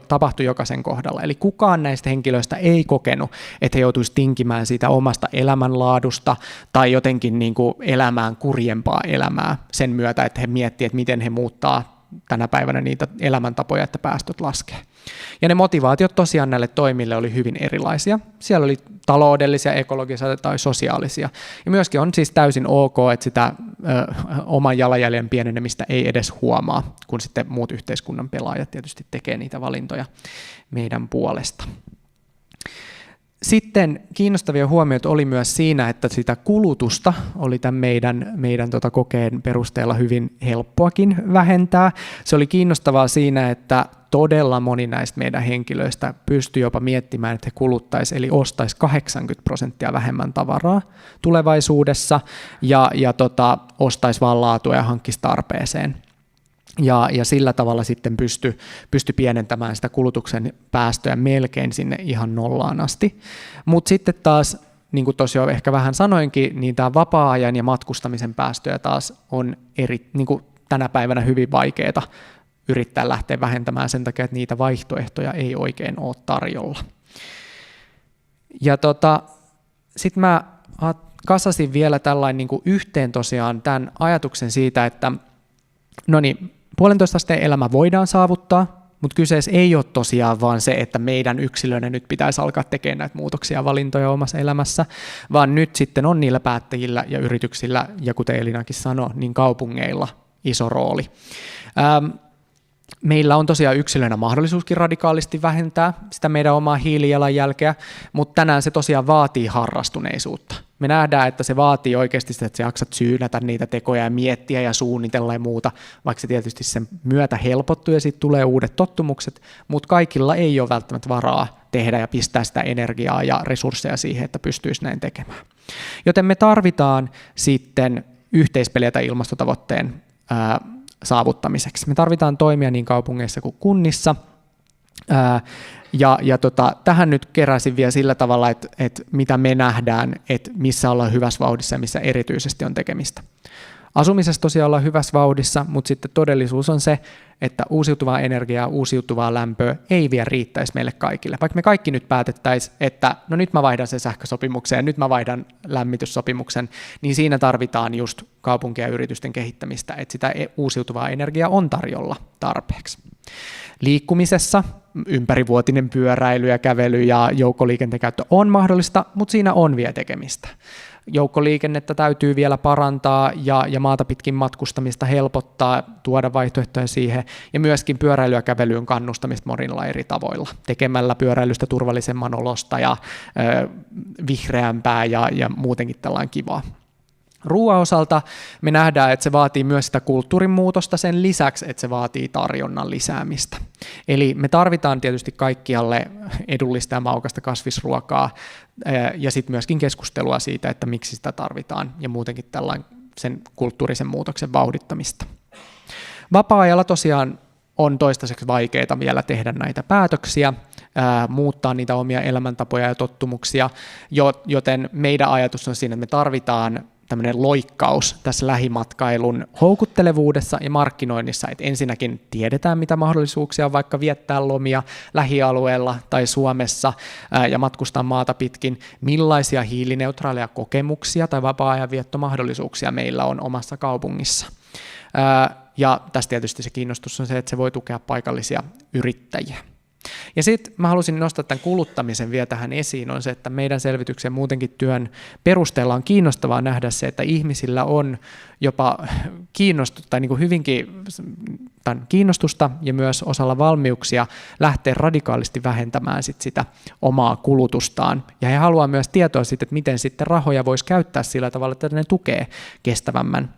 tapahtui jokaisen kohdalla. Eli kukaan näistä henkilöistä ei kokenut, että he joutuisi tinkimään siitä omasta elämänlaadusta tai jotenkin elämään kurjempaa elämää sen myötä, että he miettivät, että miten he muuttaa tänä päivänä niitä elämäntapoja, että päästöt laskee. Ja ne motivaatiot tosiaan näille toimille oli hyvin erilaisia. Siellä oli taloudellisia, ekologisia tai sosiaalisia. Ja myöskin on siis täysin ok, että sitä oman jalanjäljen pienenemistä ei edes huomaa, kun sitten muut yhteiskunnan pelaajat tietysti tekee niitä valintoja meidän puolesta. Sitten kiinnostavia huomioita oli myös siinä, että sitä kulutusta oli tämän meidän kokeen perusteella hyvin helppoakin vähentää. Se oli kiinnostavaa siinä, että todella moni näistä meidän henkilöistä pystyi jopa miettimään, että he kuluttaisi, eli ostaisi 80% vähemmän tavaraa tulevaisuudessa ja ostaisi vaan laatua ja hankkisi tarpeeseen. ja sillä tavalla sitten pysty pienentämään sitä kulutuksen päästöjä melkein sinne ihan nollaan asti. Mutta sitten taas, niin kuin tuossa jo ehkä vähän sanoinkin, niin tämä vapaa-ajan ja matkustamisen päästöjä taas on niin kuin tänä päivänä hyvin vaikeaa yrittää lähteä vähentämään sen takia, että niitä vaihtoehtoja ei oikein ole tarjolla. Ja sitten mä kasasin vielä tällainen niin kuin yhteen tosiaan tämän ajatuksen siitä, että no niin, 1,5 asteen elämä voidaan saavuttaa, mutta kyseessä ei ole tosiaan vaan se, että meidän yksilöinä nyt pitäisi alkaa tekemään näitä muutoksia ja valintoja omassa elämässä, vaan nyt sitten on niillä päättäjillä ja yrityksillä, ja kuten Elinakin sanoi, niin kaupungeilla iso rooli. Meillä on tosiaan yksilönä mahdollisuuskin radikaalisti vähentää sitä meidän omaa hiilijalanjälkeä, mutta tänään se tosiaan vaatii harrastuneisuutta. Me nähdään, että se vaatii oikeasti sitä, että sä jaksat syynätä niitä tekoja ja miettiä ja suunnitella ja muuta, vaikka se tietysti sen myötä helpottuu ja sitten tulee uudet tottumukset, mutta kaikilla ei ole välttämättä varaa tehdä ja pistää sitä energiaa ja resursseja siihen, että pystyisi näin tekemään. Joten me tarvitaan sitten yhteispeliä tai ilmastotavoitteen saavuttamiseksi. Me tarvitaan toimia niin kaupungeissa kuin kunnissa. Tähän nyt keräsin vielä sillä tavalla, että mitä me nähdään, että missä ollaan hyvässä vauhdissa ja missä erityisesti on tekemistä. Asumisessa tosiaan ollaan hyvässä vauhdissa, mutta sitten todellisuus on se, että uusiutuvaa energiaa, uusiutuvaa lämpöä ei vielä riittäisi meille kaikille. Vaikka me kaikki nyt päätettäisiin, että no nyt mä vaihdan sen sähkösopimuksen ja nyt mä vaihdan lämmityssopimuksen, niin siinä tarvitaan just kaupunkien ja yritysten kehittämistä, että sitä uusiutuvaa energiaa on tarjolla tarpeeksi. Liikkumisessa ympärivuotinen pyöräily ja kävely ja joukkoliikenteen käyttö on mahdollista, mutta siinä on vielä tekemistä. Joukkoliikennettä täytyy vielä parantaa ja maata pitkin matkustamista helpottaa, tuoda vaihtoehtoja siihen ja myöskin pyöräily- ja kävelyyn kannustamista monilla eri tavoilla, tekemällä pyöräilystä turvallisemman olosta ja vihreämpää ja muutenkin tällainen kivaa. Ruoan osalta me nähdään, että se vaatii myös sitä kulttuurin muutosta sen lisäksi, että se vaatii tarjonnan lisäämistä. Eli me tarvitaan tietysti kaikkialle edullista ja maukasta kasvisruokaa ja sitten myöskin keskustelua siitä, että miksi sitä tarvitaan ja muutenkin tällainen sen kulttuurisen muutoksen vauhdittamista. Vapaa-ajalla tosiaan on toistaiseksi vaikeaa vielä tehdä näitä päätöksiä, muuttaa niitä omia elämäntapoja ja tottumuksia, joten meidän ajatus on siinä, että me tarvitaan tämmöinen loikkaus tässä lähimatkailun houkuttelevuudessa ja markkinoinnissa, että ensinnäkin tiedetään, mitä mahdollisuuksia on vaikka viettää lomia lähialueella tai Suomessa ja matkustaa maata pitkin, millaisia hiilineutraaleja kokemuksia tai vapaa-ajan viettomahdollisuuksia meillä on omassa kaupungissa. Ja tässä tietysti se kiinnostus on se, että se voi tukea paikallisia yrittäjiä. Ja sitten mä halusin nostaa tämän kuluttamisen vielä tähän esiin, on se, että meidän selvityksen muutenkin työn perusteella on kiinnostavaa nähdä se, että ihmisillä on jopa hyvinkin kiinnostusta ja myös osalla valmiuksia lähteä radikaalisti vähentämään sitä omaa kulutustaan. Ja he haluaa myös tietoa siitä, että miten sitten rahoja voisi käyttää sillä tavalla, että ne tukee kestävämmän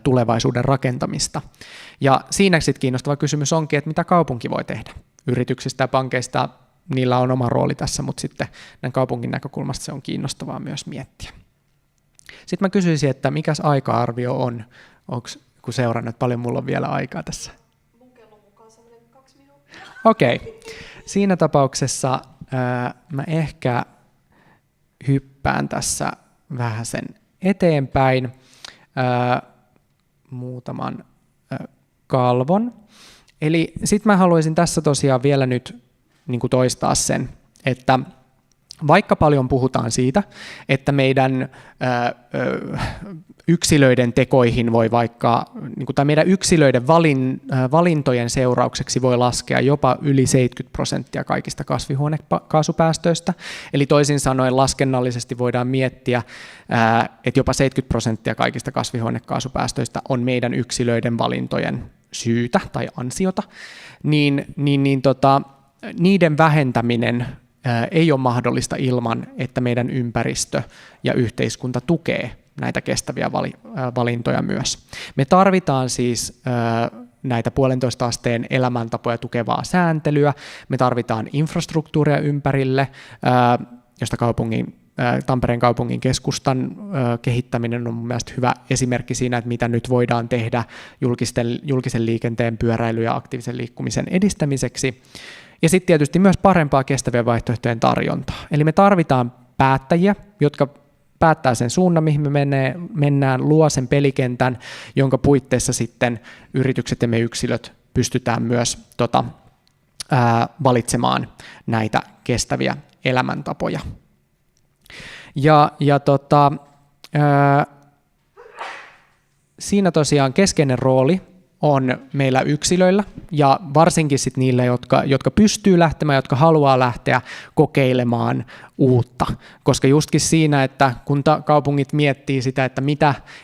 tulevaisuuden rakentamista. Ja siinä sitten kiinnostava kysymys onkin, että mitä kaupunki voi tehdä. Yrityksistä ja pankeista niillä on oma rooli tässä, mutta sitten näin kaupungin näkökulmasta se on kiinnostavaa myös miettiä. Sitten mä kysyisin, että mikäs aika-arvio on, kun seurannut, että paljon mulla on vielä aikaa tässä? Mun kellon mukaan semmoinen 2 minuuttia. Okei. Siinä tapauksessa mä ehkä hyppään tässä vähän sen eteenpäin muutaman kalvon. Eli sitten mä haluaisin tässä tosiaan vielä nyt niin kuin toistaa sen, että vaikka paljon puhutaan siitä, että meidän yksilöiden tekoihin voi vaikka, tai meidän yksilöiden valintojen seuraukseksi voi laskea jopa yli 70% kaikista kasvihuonekaasupäästöistä. Eli toisin sanoen laskennallisesti voidaan miettiä, että jopa 70% kaikista kasvihuonekaasupäästöistä on meidän yksilöiden valintojen syytä tai ansiota, niiden vähentäminen ei ole mahdollista ilman, että meidän ympäristö ja yhteiskunta tukee näitä kestäviä valintoja myös. Me tarvitaan siis näitä 1,5 asteen elämäntapoja tukevaa sääntelyä, me tarvitaan infrastruktuuria ympärille, josta kaupungin Tampereen kaupungin keskustan kehittäminen on mun mielestä hyvä esimerkki siinä, että mitä nyt voidaan tehdä julkisen liikenteen, pyöräily- ja aktiivisen liikkumisen edistämiseksi. Ja sitten tietysti myös parempaa kestävien vaihtoehtojen tarjontaa. Eli me tarvitaan päättäjiä, jotka päättää sen suunnan, mihin me mennään, luo sen pelikentän, jonka puitteissa sitten yritykset ja me yksilöt pystytään myös valitsemaan näitä kestäviä elämäntapoja. Siinä tosiaan keskeinen rooli on meillä yksilöillä ja varsinkin sit niillä, jotka pystyy lähtemään, jotka haluaa lähteä kokeilemaan uutta. Koska justkin siinä, että kun kaupungit miettii sitä, että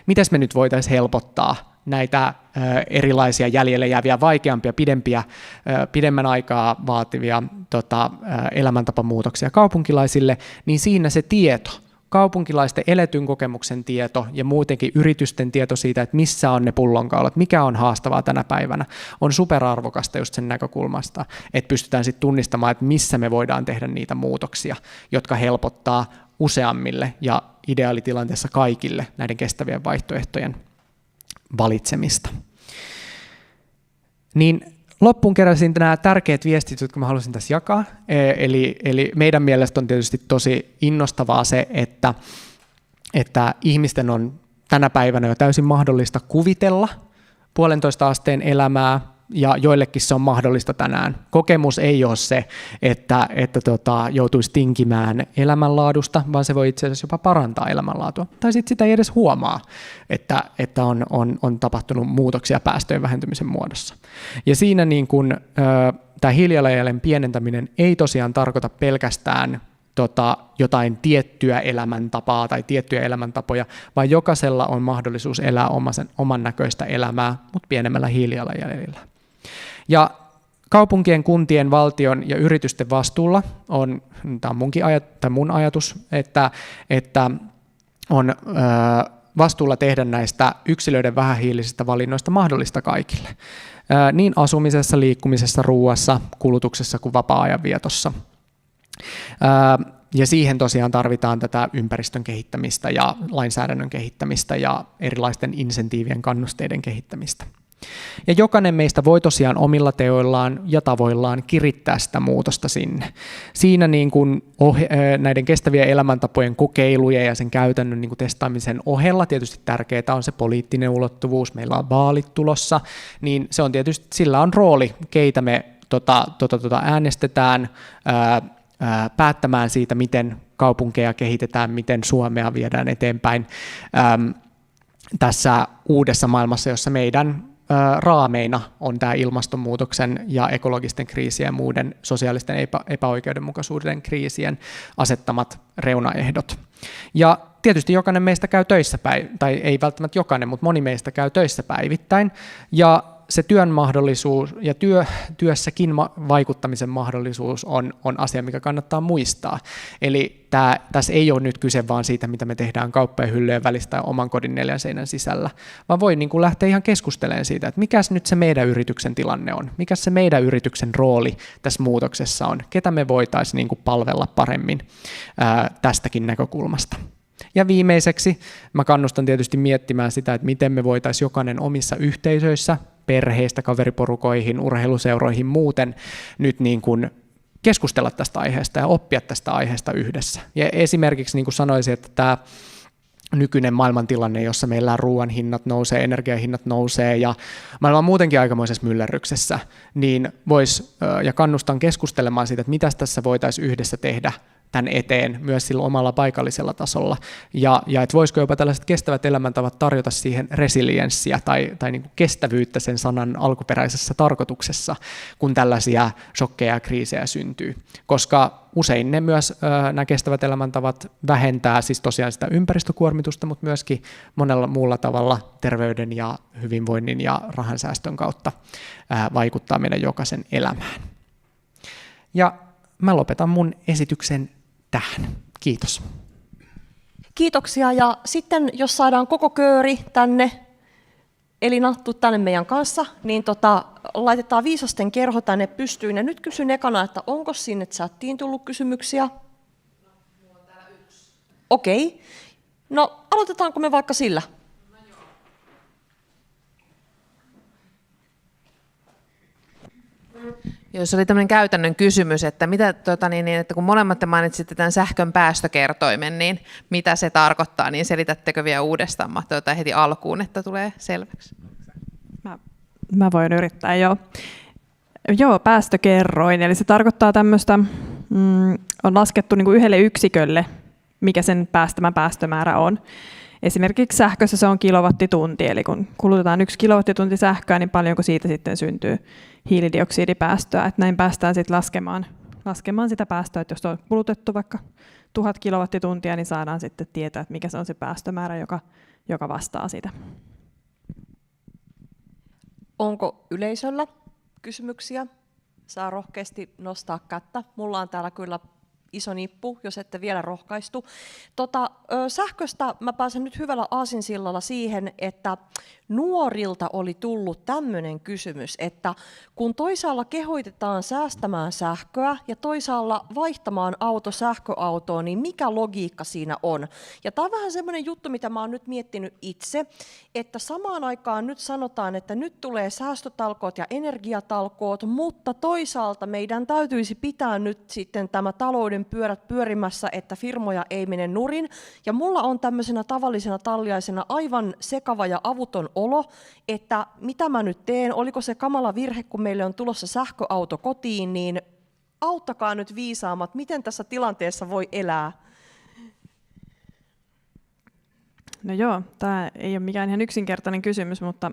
mitäs me nyt voitaisiin helpottaa näitä erilaisia jäljelle jääviä, vaikeampia, pidemmän aikaa vaativia elämäntapamuutoksia kaupunkilaisille, niin siinä se tieto, kaupunkilaisten eletyn kokemuksen tieto ja muutenkin yritysten tieto siitä, että missä on ne pullonkaulat, mikä on haastavaa tänä päivänä, on superarvokasta just sen näkökulmasta, että pystytään sitten tunnistamaan, että missä me voidaan tehdä niitä muutoksia, jotka helpottaa useammille ja ideaalitilanteessa kaikille näiden kestävien vaihtoehtojen valitsemista. Niin loppuun keräsin nämä tärkeät viestit, jotka mä haluaisin tässä jakaa. Eli meidän mielestä on tietysti tosi innostavaa se, että ihmisten on tänä päivänä jo täysin mahdollista kuvitella 1,5 asteen elämää, ja joillekin se on mahdollista tänään. Kokemus ei ole se, että joutuisi tinkimään elämänlaadusta, vaan se voi itse asiassa jopa parantaa elämänlaatua. Tai sitten sitä ei edes huomaa, että on tapahtunut muutoksia päästöjen vähentymisen muodossa. Ja siinä niin kun, tämä hiilijalanjäljen pienentäminen ei tosiaan tarkoita pelkästään jotain tiettyä elämäntapaa tai tiettyjä elämäntapoja, vaan jokaisella on mahdollisuus elää oman näköistä elämää, mutta pienemmällä hiilijalanjäljellä. Ja kaupunkien, kuntien, valtion ja yritysten vastuulla on, tämä on mun ajatus, että on vastuulla tehdä näistä yksilöiden vähähiilisistä valinnoista mahdollista kaikille, niin asumisessa, liikkumisessa, ruuassa, kulutuksessa kuin vapaa-ajan vietossa. Ja siihen tosiaan tarvitaan tätä ympäristön kehittämistä ja lainsäädännön kehittämistä ja erilaisten insentiivien kannusteiden kehittämistä. Ja jokainen meistä voi tosiaan omilla teoillaan ja tavoillaan kirittää sitä muutosta sinne. Siinä niin kuin näiden kestävien elämäntapojen kokeilujen ja sen käytännön niin kuin testaamisen ohella tietysti tärkeää on se poliittinen ulottuvuus. Meillä on vaalit tulossa, niin se on tietysti, sillä on rooli, keitä me äänestetään, päättämään siitä, miten kaupunkeja kehitetään, miten Suomea viedään eteenpäin tässä uudessa maailmassa, jossa meidän raameina on tämä ilmastonmuutoksen ja ekologisten kriisien ja muiden sosiaalisten epäoikeudenmukaisuuden kriisien asettamat reunaehdot. Ja tietysti jokainen meistä käy töissä tai ei välttämättä jokainen, mutta moni meistä käy töissä päivittäin, ja se työn mahdollisuus ja työssäkin vaikuttamisen mahdollisuus on asia, mikä kannattaa muistaa. Eli tässä ei ole nyt kyse vaan siitä, mitä me tehdään kauppojen hyllyjen välistä ja oman kodin 4 seinän sisällä, vaan voi niin kuin lähteä ihan keskustelemaan siitä, että mikäs nyt se meidän yrityksen tilanne on, mikä se meidän yrityksen rooli tässä muutoksessa on, ketä me voitaisiin niin kuin palvella paremmin tästäkin näkökulmasta. Ja viimeiseksi mä kannustan tietysti miettimään sitä, että miten me voitaisiin jokainen omissa yhteisöissä, perheistä, kaveriporukoihin, urheiluseuroihin muuten nyt niin kuin keskustella tästä aiheesta ja oppia tästä aiheesta yhdessä. Ja esimerkiksi niin kuin sanoisin, että tämä nykyinen maailmantilanne, jossa meillä ruoan hinnat nousee, energiahinnat nousee ja maailma on muutenkin aikamoisessa myllerryksessä, niin ja kannustan keskustelemaan siitä, että mitä tässä voitaisiin yhdessä tehdä tämän eteen myös sillä omalla paikallisella tasolla, ja että voisiko jopa tällaiset kestävät elämäntavat tarjota siihen resilienssiä tai niin kuin kestävyyttä sen sanan alkuperäisessä tarkoituksessa, kun tällaisia shokkeja ja kriisejä syntyy, koska usein ne myös nämä kestävät elämäntavat vähentää siis tosiaan sitä ympäristökuormitusta, mutta myöskin monella muulla tavalla terveyden ja hyvinvoinnin ja rahansäästön kautta vaikuttaa meidän jokaisen elämään. Ja mä lopetan mun esityksen tähän. Kiitos. Kiitoksia, ja sitten jos saadaan koko kööri tänne, eli Nattu tänne meidän kanssa, niin laitetaan viisasten kerho tänne pystyyn. Ja nyt kysyn ekana, että onko sinne chattiin tullut kysymyksiä? Okei. No aloitetaanko me vaikka sillä? Jos oli tämmöinen käytännön kysymys, että, että kun molemmat te mainitsitte tämän sähkön päästökertoimen, niin mitä se tarkoittaa, niin selitättekö vielä uudestaan heti alkuun, että tulee selväksi? Mä voin yrittää, joo. Joo, päästökerroin, eli se tarkoittaa tämmöistä, on laskettu niin kuin yhdelle yksikölle, mikä sen päästämä päästömäärä on. Esimerkiksi sähkössä se on kilowattitunti, eli kun kulutetaan 1 kilowattitunti sähköä, niin paljonko siitä sitten syntyy hiilidioksidipäästöä. Että näin päästään sitten laskemaan sitä päästöä, että jos on kulutettu vaikka 1000 kilowattituntia, niin saadaan sitten tietää, että mikä se on se päästömäärä, joka vastaa sitä. Onko yleisöllä kysymyksiä? Saa rohkeasti nostaa kättä. Mulla on täällä kyllä iso nippu, jos ette vielä rohkaistu. Sähköstä mä pääsen nyt hyvällä aasinsillalla siihen, että nuorilta oli tullut tämmöinen kysymys, että kun toisaalla kehoitetaan säästämään sähköä ja toisaalla vaihtamaan auto sähköautoon, niin mikä logiikka siinä on? Ja tämä on vähän semmoinen juttu, mitä mä oon nyt miettinyt itse, että samaan aikaan nyt sanotaan, että nyt tulee säästötalkoot ja energiatalkoot, mutta toisaalta meidän täytyisi pitää nyt sitten tämä talouden pyörät pyörimässä, että firmoja ei mene nurin. Ja mulla on tämmöisenä tavallisena talliaisena aivan sekava ja avuton olo, että mitä mä nyt teen, oliko se kamala virhe, kun meille on tulossa sähköauto kotiin, niin auttakaa nyt viisaamat, miten tässä tilanteessa voi elää? No joo, tämä ei ole mikään ihan yksinkertainen kysymys, mutta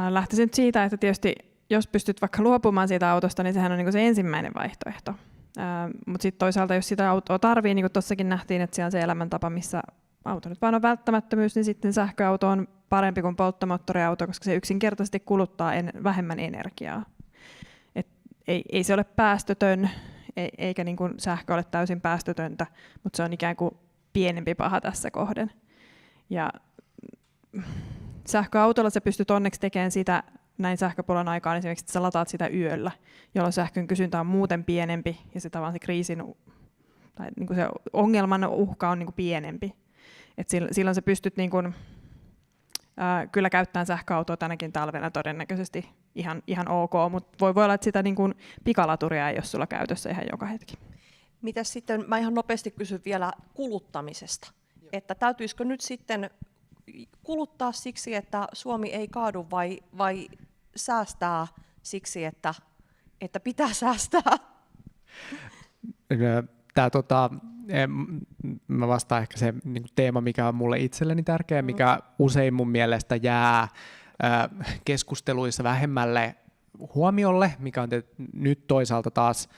lähtisin nyt siitä, että tietysti jos pystyt vaikka luopumaan siitä autosta, niin sehän on niin kuin se ensimmäinen vaihtoehto. Mutta sitten toisaalta, jos sitä autoa tarvii, niin kuin tuossakin nähtiin, että siellä on se elämäntapa, missä auto nyt vaan on välttämättömyys, niin sitten sähköauto on parempi kuin polttomoottoriauto, koska se yksinkertaisesti kuluttaa vähemmän energiaa. Ei se ole päästötön, eikä niin kuin sähkö ole täysin päästötöntä, mutta se on ikään kuin pienempi paha tässä kohden. Ja sähköautolla sä pystyt onneksi tekemään sitä näin sähköpulan aikaan esimerkiksi, että sä lataat sitä yöllä, jolloin sähkön kysyntä on muuten pienempi ja se tavallaan se kriisin tai niin kuin se ongelman uhka on niin kuin pienempi. Et silloin sä pystyt niin kuin, kyllä käyttämään sähköautoa tänäkin talvena todennäköisesti ihan ok, mutta voi olla, että sitä niin kuin pikalaturia ei ole sulla käytössä ihan joka hetki. Mitäs sitten, mä ihan nopeasti kysyn vielä kuluttamisesta, että täytyisikö nyt sitten kuluttaa siksi, että Suomi ei kaadu vai säästää siksi, että pitää säästää? Mä vastaan ehkä se niin teema, mikä on mulle itselleni tärkeä, mikä usein mun mielestä jää keskusteluissa vähemmälle huomiolle, mikä on nyt toisaalta taas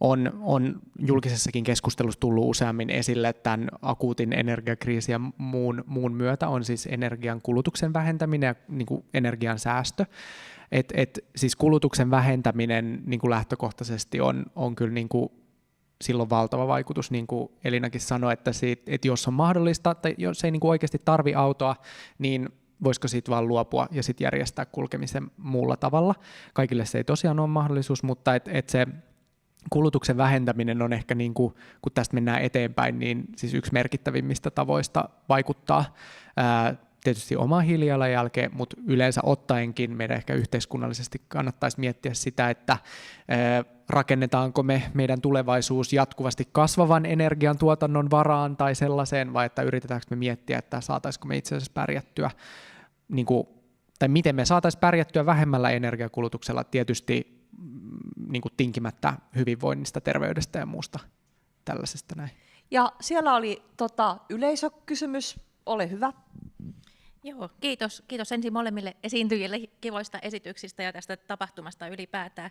on julkisessakin keskustelussa tullut useammin esille tämän akuutin energiakriisin ja muun myötä on siis energian kulutuksen vähentäminen ja niin kuin energian säästö. Siis kulutuksen vähentäminen niin kuin lähtökohtaisesti on kyllä niin kuin silloin valtava vaikutus, niin kuin Elinakin sanoi, että jos on mahdollista, tai jos ei niin kuin oikeasti tarvi autoa, niin voisiko siitä vaan luopua ja sitten järjestää kulkemisen muulla tavalla. Kaikille se ei tosiaan ole mahdollisuus, mutta se kulutuksen vähentäminen on ehkä, niin kuin, kun tästä mennään eteenpäin, niin siis yksi merkittävimmistä tavoista vaikuttaa tietysti omaan hiilijalanjälkeen, mutta yleensä ottaenkin meidän ehkä yhteiskunnallisesti kannattaisi miettiä sitä, että rakennetaanko me meidän tulevaisuus jatkuvasti kasvavan energiantuotannon varaan tai sellaiseen, vai että yritetäänkö me miettiä, että saataisiko me itse asiassa pärjättyä, niin kuin, tai miten me saataisiin pärjättyä vähemmällä energiakulutuksella tietysti niin kuin tinkimättä hyvinvoinnista, terveydestä ja muusta tällaisesta näin. Ja siellä oli yleisökysymys, ole hyvä. Joo, kiitos ensin molemmille esiintyjille kivoista esityksistä ja tästä tapahtumasta ylipäätään.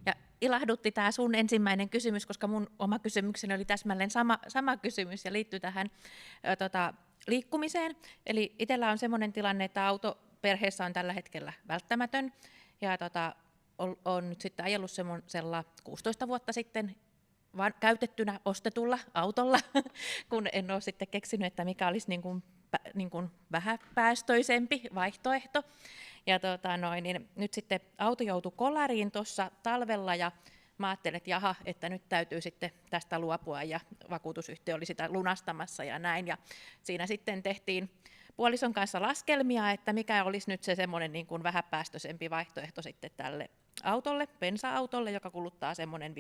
Ja ilahdutti tämä sun ensimmäinen kysymys, koska mun oma kysymykseni oli täsmälleen sama kysymys ja liittyy tähän liikkumiseen. Eli itsellä on semmoinen tilanne, että auto perheessä on tällä hetkellä välttämätön ja on nyt sitten ajellut semmoisella 16 vuotta sitten vaan käytettynä ostetulla autolla, kun en ole sitten keksinyt, että mikä olisi niin kuin vähäpäästöisempi vaihtoehto. Ja niin nyt sitten auto joutui kolariin tuossa talvella ja mä ajattelin, että jaha, että nyt täytyy sitten tästä luopua ja vakuutusyhtiö oli sitä lunastamassa ja näin. Ja siinä sitten tehtiin puolison kanssa laskelmia, että mikä olisi nyt se semmoinen niin kuin vähäpäästöisempi vaihtoehto sitten tälle autolle, bensa-autolle, joka kuluttaa semmoinen 5,5-6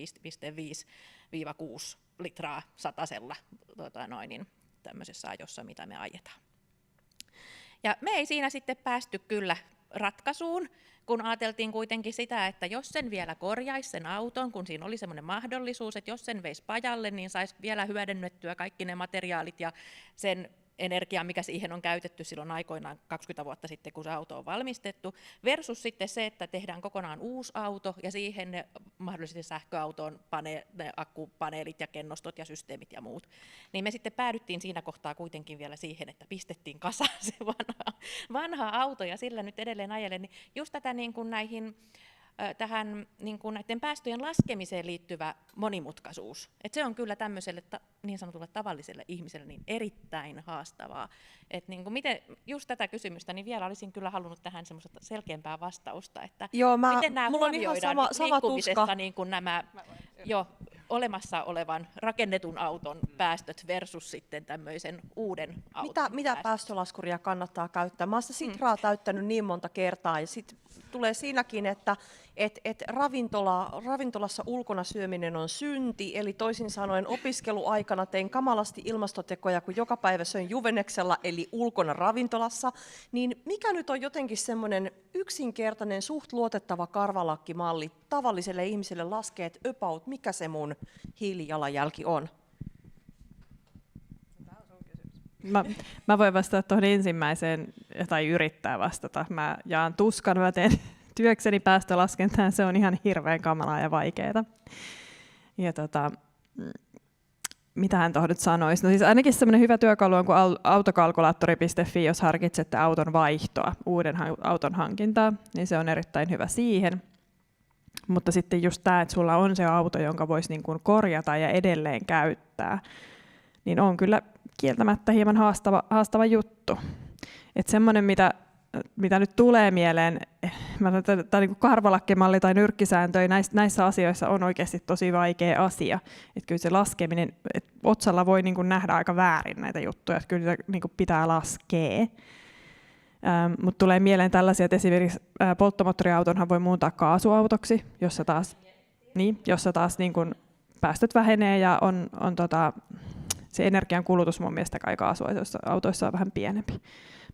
litraa satasella tämmöisessä ajossa, mitä me ajetaan. Ja me ei siinä sitten päästy kyllä ratkaisuun, kun ajateltiin kuitenkin sitä, että jos sen vielä korjaisi sen auton, kun siinä oli semmoinen mahdollisuus, että jos sen veisi pajalle, niin saisi vielä hyödynnettyä kaikki ne materiaalit ja sen energia, mikä siihen on käytetty silloin aikoinaan 20 vuotta sitten, kun se auto on valmistettu, versus sitten se, että tehdään kokonaan uusi auto ja siihen ne mahdollisesti sähköautoon ne akkupaneelit ja kennostot ja systeemit ja muut. Niin me sitten päädyttiin siinä kohtaa kuitenkin vielä siihen, että pistettiin kasaan se vanha auto ja sillä nyt edelleen ajelen. Niin just tätä niin kuin tähän niin kuin näiden päästöjen laskemiseen liittyvä monimutkaisuus. Et se on kyllä tämmöiselle niin sanotulle tavalliselle ihmiselle niin erittäin haastavaa. Et niin kuin just tätä kysymystä, niin vielä olisin kyllä halunnut tähän semmoista selkeämpää vastausta, että miten nämä huomioidaan liikkumisessa niin kuin nämä jo olemassa olevan rakennetun auton päästöt versus sitten tämmöisen uuden auton Mitä päästölaskuria kannattaa käyttää? Mä oon sitä Sitraa täyttänyt niin monta kertaa ja sitten tulee siinäkin, että ravintolassa ulkona syöminen on synti, eli toisin sanoen opiskeluaikana tein kamalasti ilmastotekoja, kun joka päivä söin Juveneksella, eli ulkona ravintolassa, niin mikä nyt on jotenkin semmoinen yksinkertainen, suht luotettava karvalakkimalli tavalliselle ihmiselle laskee, että about, mikä se mun hiilijalanjälki on? Mä voin vastata tuohon ensimmäiseen, tai yrittää vastata. Mä jaan tuskan, mä teen työkseni päästölaskentaa, se on ihan hirveän kamalaa ja vaikeaa. Ja mitä hän tuohon nyt sanoisi? No siis ainakin semmoinen hyvä työkalu on kuin autokalkulaattori.fi, jos harkitsette auton vaihtoa, uuden auton hankintaa, niin se on erittäin hyvä siihen. Mutta sitten just tämä, että sulla on se auto, jonka voisi niin kuin korjata ja edelleen käyttää, niin on kyllä kieltämättä hieman haastava juttu. Että semmoinen, mitä nyt tulee mieleen, tämä niin kuin karvalakkimalli tai nyrkkisääntö, näissä asioissa on oikeasti tosi vaikea asia. Että kyllä se laskeminen, että otsalla voi niin kuin nähdä aika väärin näitä juttuja, että kyllä niin kuin pitää laskea. Mutta tulee mieleen tällaisia, että esimerkiksi polttomoottoriautonhan voi muuntaa kaasuautoksi, jossa taas niin kuin päästöt vähenee ja on se energian kulutus mun mielestä kai kaasuautoissa on vähän pienempi.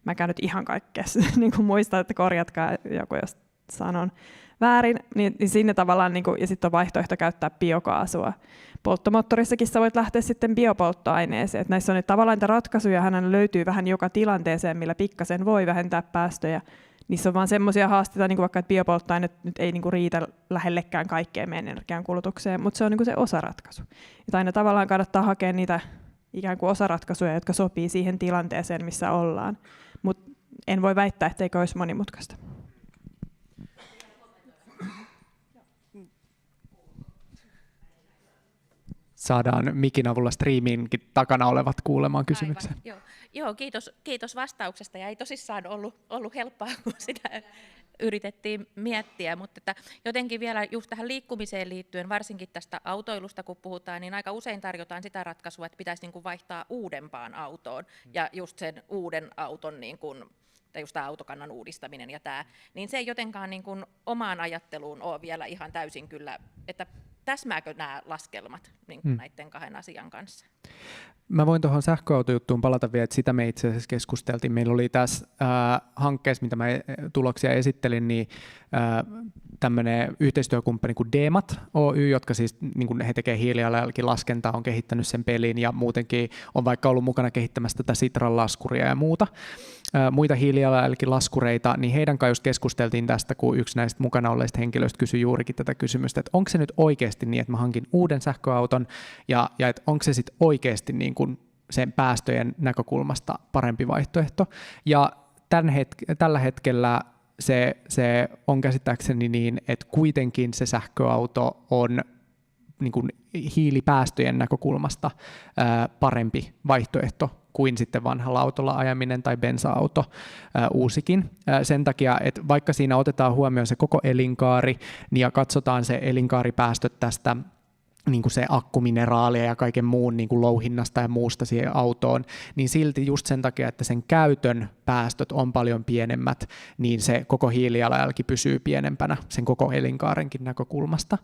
Mä käyn nyt ihan kaikkea niin kuin muistan, että korjatkaa joku, jos sanon väärin, niin sinne tavallaan, niin kuin, ja sitten on vaihtoehto käyttää biokaasua. Polttomoottorissakin sä voit lähteä sitten biopolttoaineeseen. Et näissä on tavallaan niitä ratkaisuja, hänen löytyy vähän joka tilanteeseen, millä pikkasen voi vähentää päästöjä. Niissä on vaan semmoisia haasteita, niin kuin vaikka, että biopolttoaineet nyt ei niin kuin riitä lähellekään kaikkeen meidän energiankulutukseen, mutta se on niin kuin se osaratkaisu. Et aina tavallaan kannattaa hakea niitä ikään kuin osaratkaisuja, jotka sopii siihen tilanteeseen, missä ollaan. Mutta en voi väittää, etteikö olisi monimutkaista. Saadaan mikin avulla striiminkin takana olevat kuulemaan kysymyksen. Joo, kiitos vastauksesta. Ja ei tosissaan ollut helppoa, kun sitä yritettiin miettiä, mutta että jotenkin vielä just tähän liikkumiseen liittyen, varsinkin tästä autoilusta kun puhutaan, niin aika usein tarjotaan sitä ratkaisua, että pitäisi niin kuin vaihtaa uudempaan autoon ja just sen uuden auton niin kuin, tai just tämä autokannan uudistaminen ja tämä, niin se ei jotenkaan niin kuin omaan ajatteluun ole vielä ihan täysin kyllä, että täsmääkö nämä laskelmat niin kuin näiden kahden asian kanssa? Mä voin tuohon sähköautojuttuun palata vielä, että sitä me itse asiassa keskusteltiin. Meillä oli tässä hankkeessa, mitä mä tuloksia esittelin, niin tämmöinen yhteistyökumppani kuin DEMAT Oy, jotka siis niin kuin he tekevät hiilijalanjälkilaskentaa, on kehittänyt sen pelin ja muutenkin on vaikka ollut mukana kehittämässä tätä Sitran laskuria ja muita hiilijalanjälkilaskureita, niin heidän kanssa just keskusteltiin tästä, kun yksi näistä mukana olleista henkilöistä kysyi juurikin tätä kysymystä, että onko se nyt oikeasti niin, että mä hankin uuden sähköauton ja että onko se sitten oikeasti niin kuin sen päästöjen näkökulmasta parempi vaihtoehto. Ja tällä hetkellä se on käsittääkseni niin, että kuitenkin se sähköauto on niin kuin hiilipäästöjen näkökulmasta parempi vaihtoehto kuin sitten vanhalla autolla ajaminen tai bensa-auto uusikin. Sen takia, että vaikka siinä otetaan huomioon se koko elinkaari ja katsotaan se elinkaaripäästöt tästä niin kuin se akkumineraalia ja kaiken muun niin kuin louhinnasta ja muusta siihen autoon, niin silti just sen takia, että sen käytön päästöt on paljon pienemmät, niin se koko hiilijalanjälki pysyy pienempänä sen koko elinkaarenkin näkökulmasta.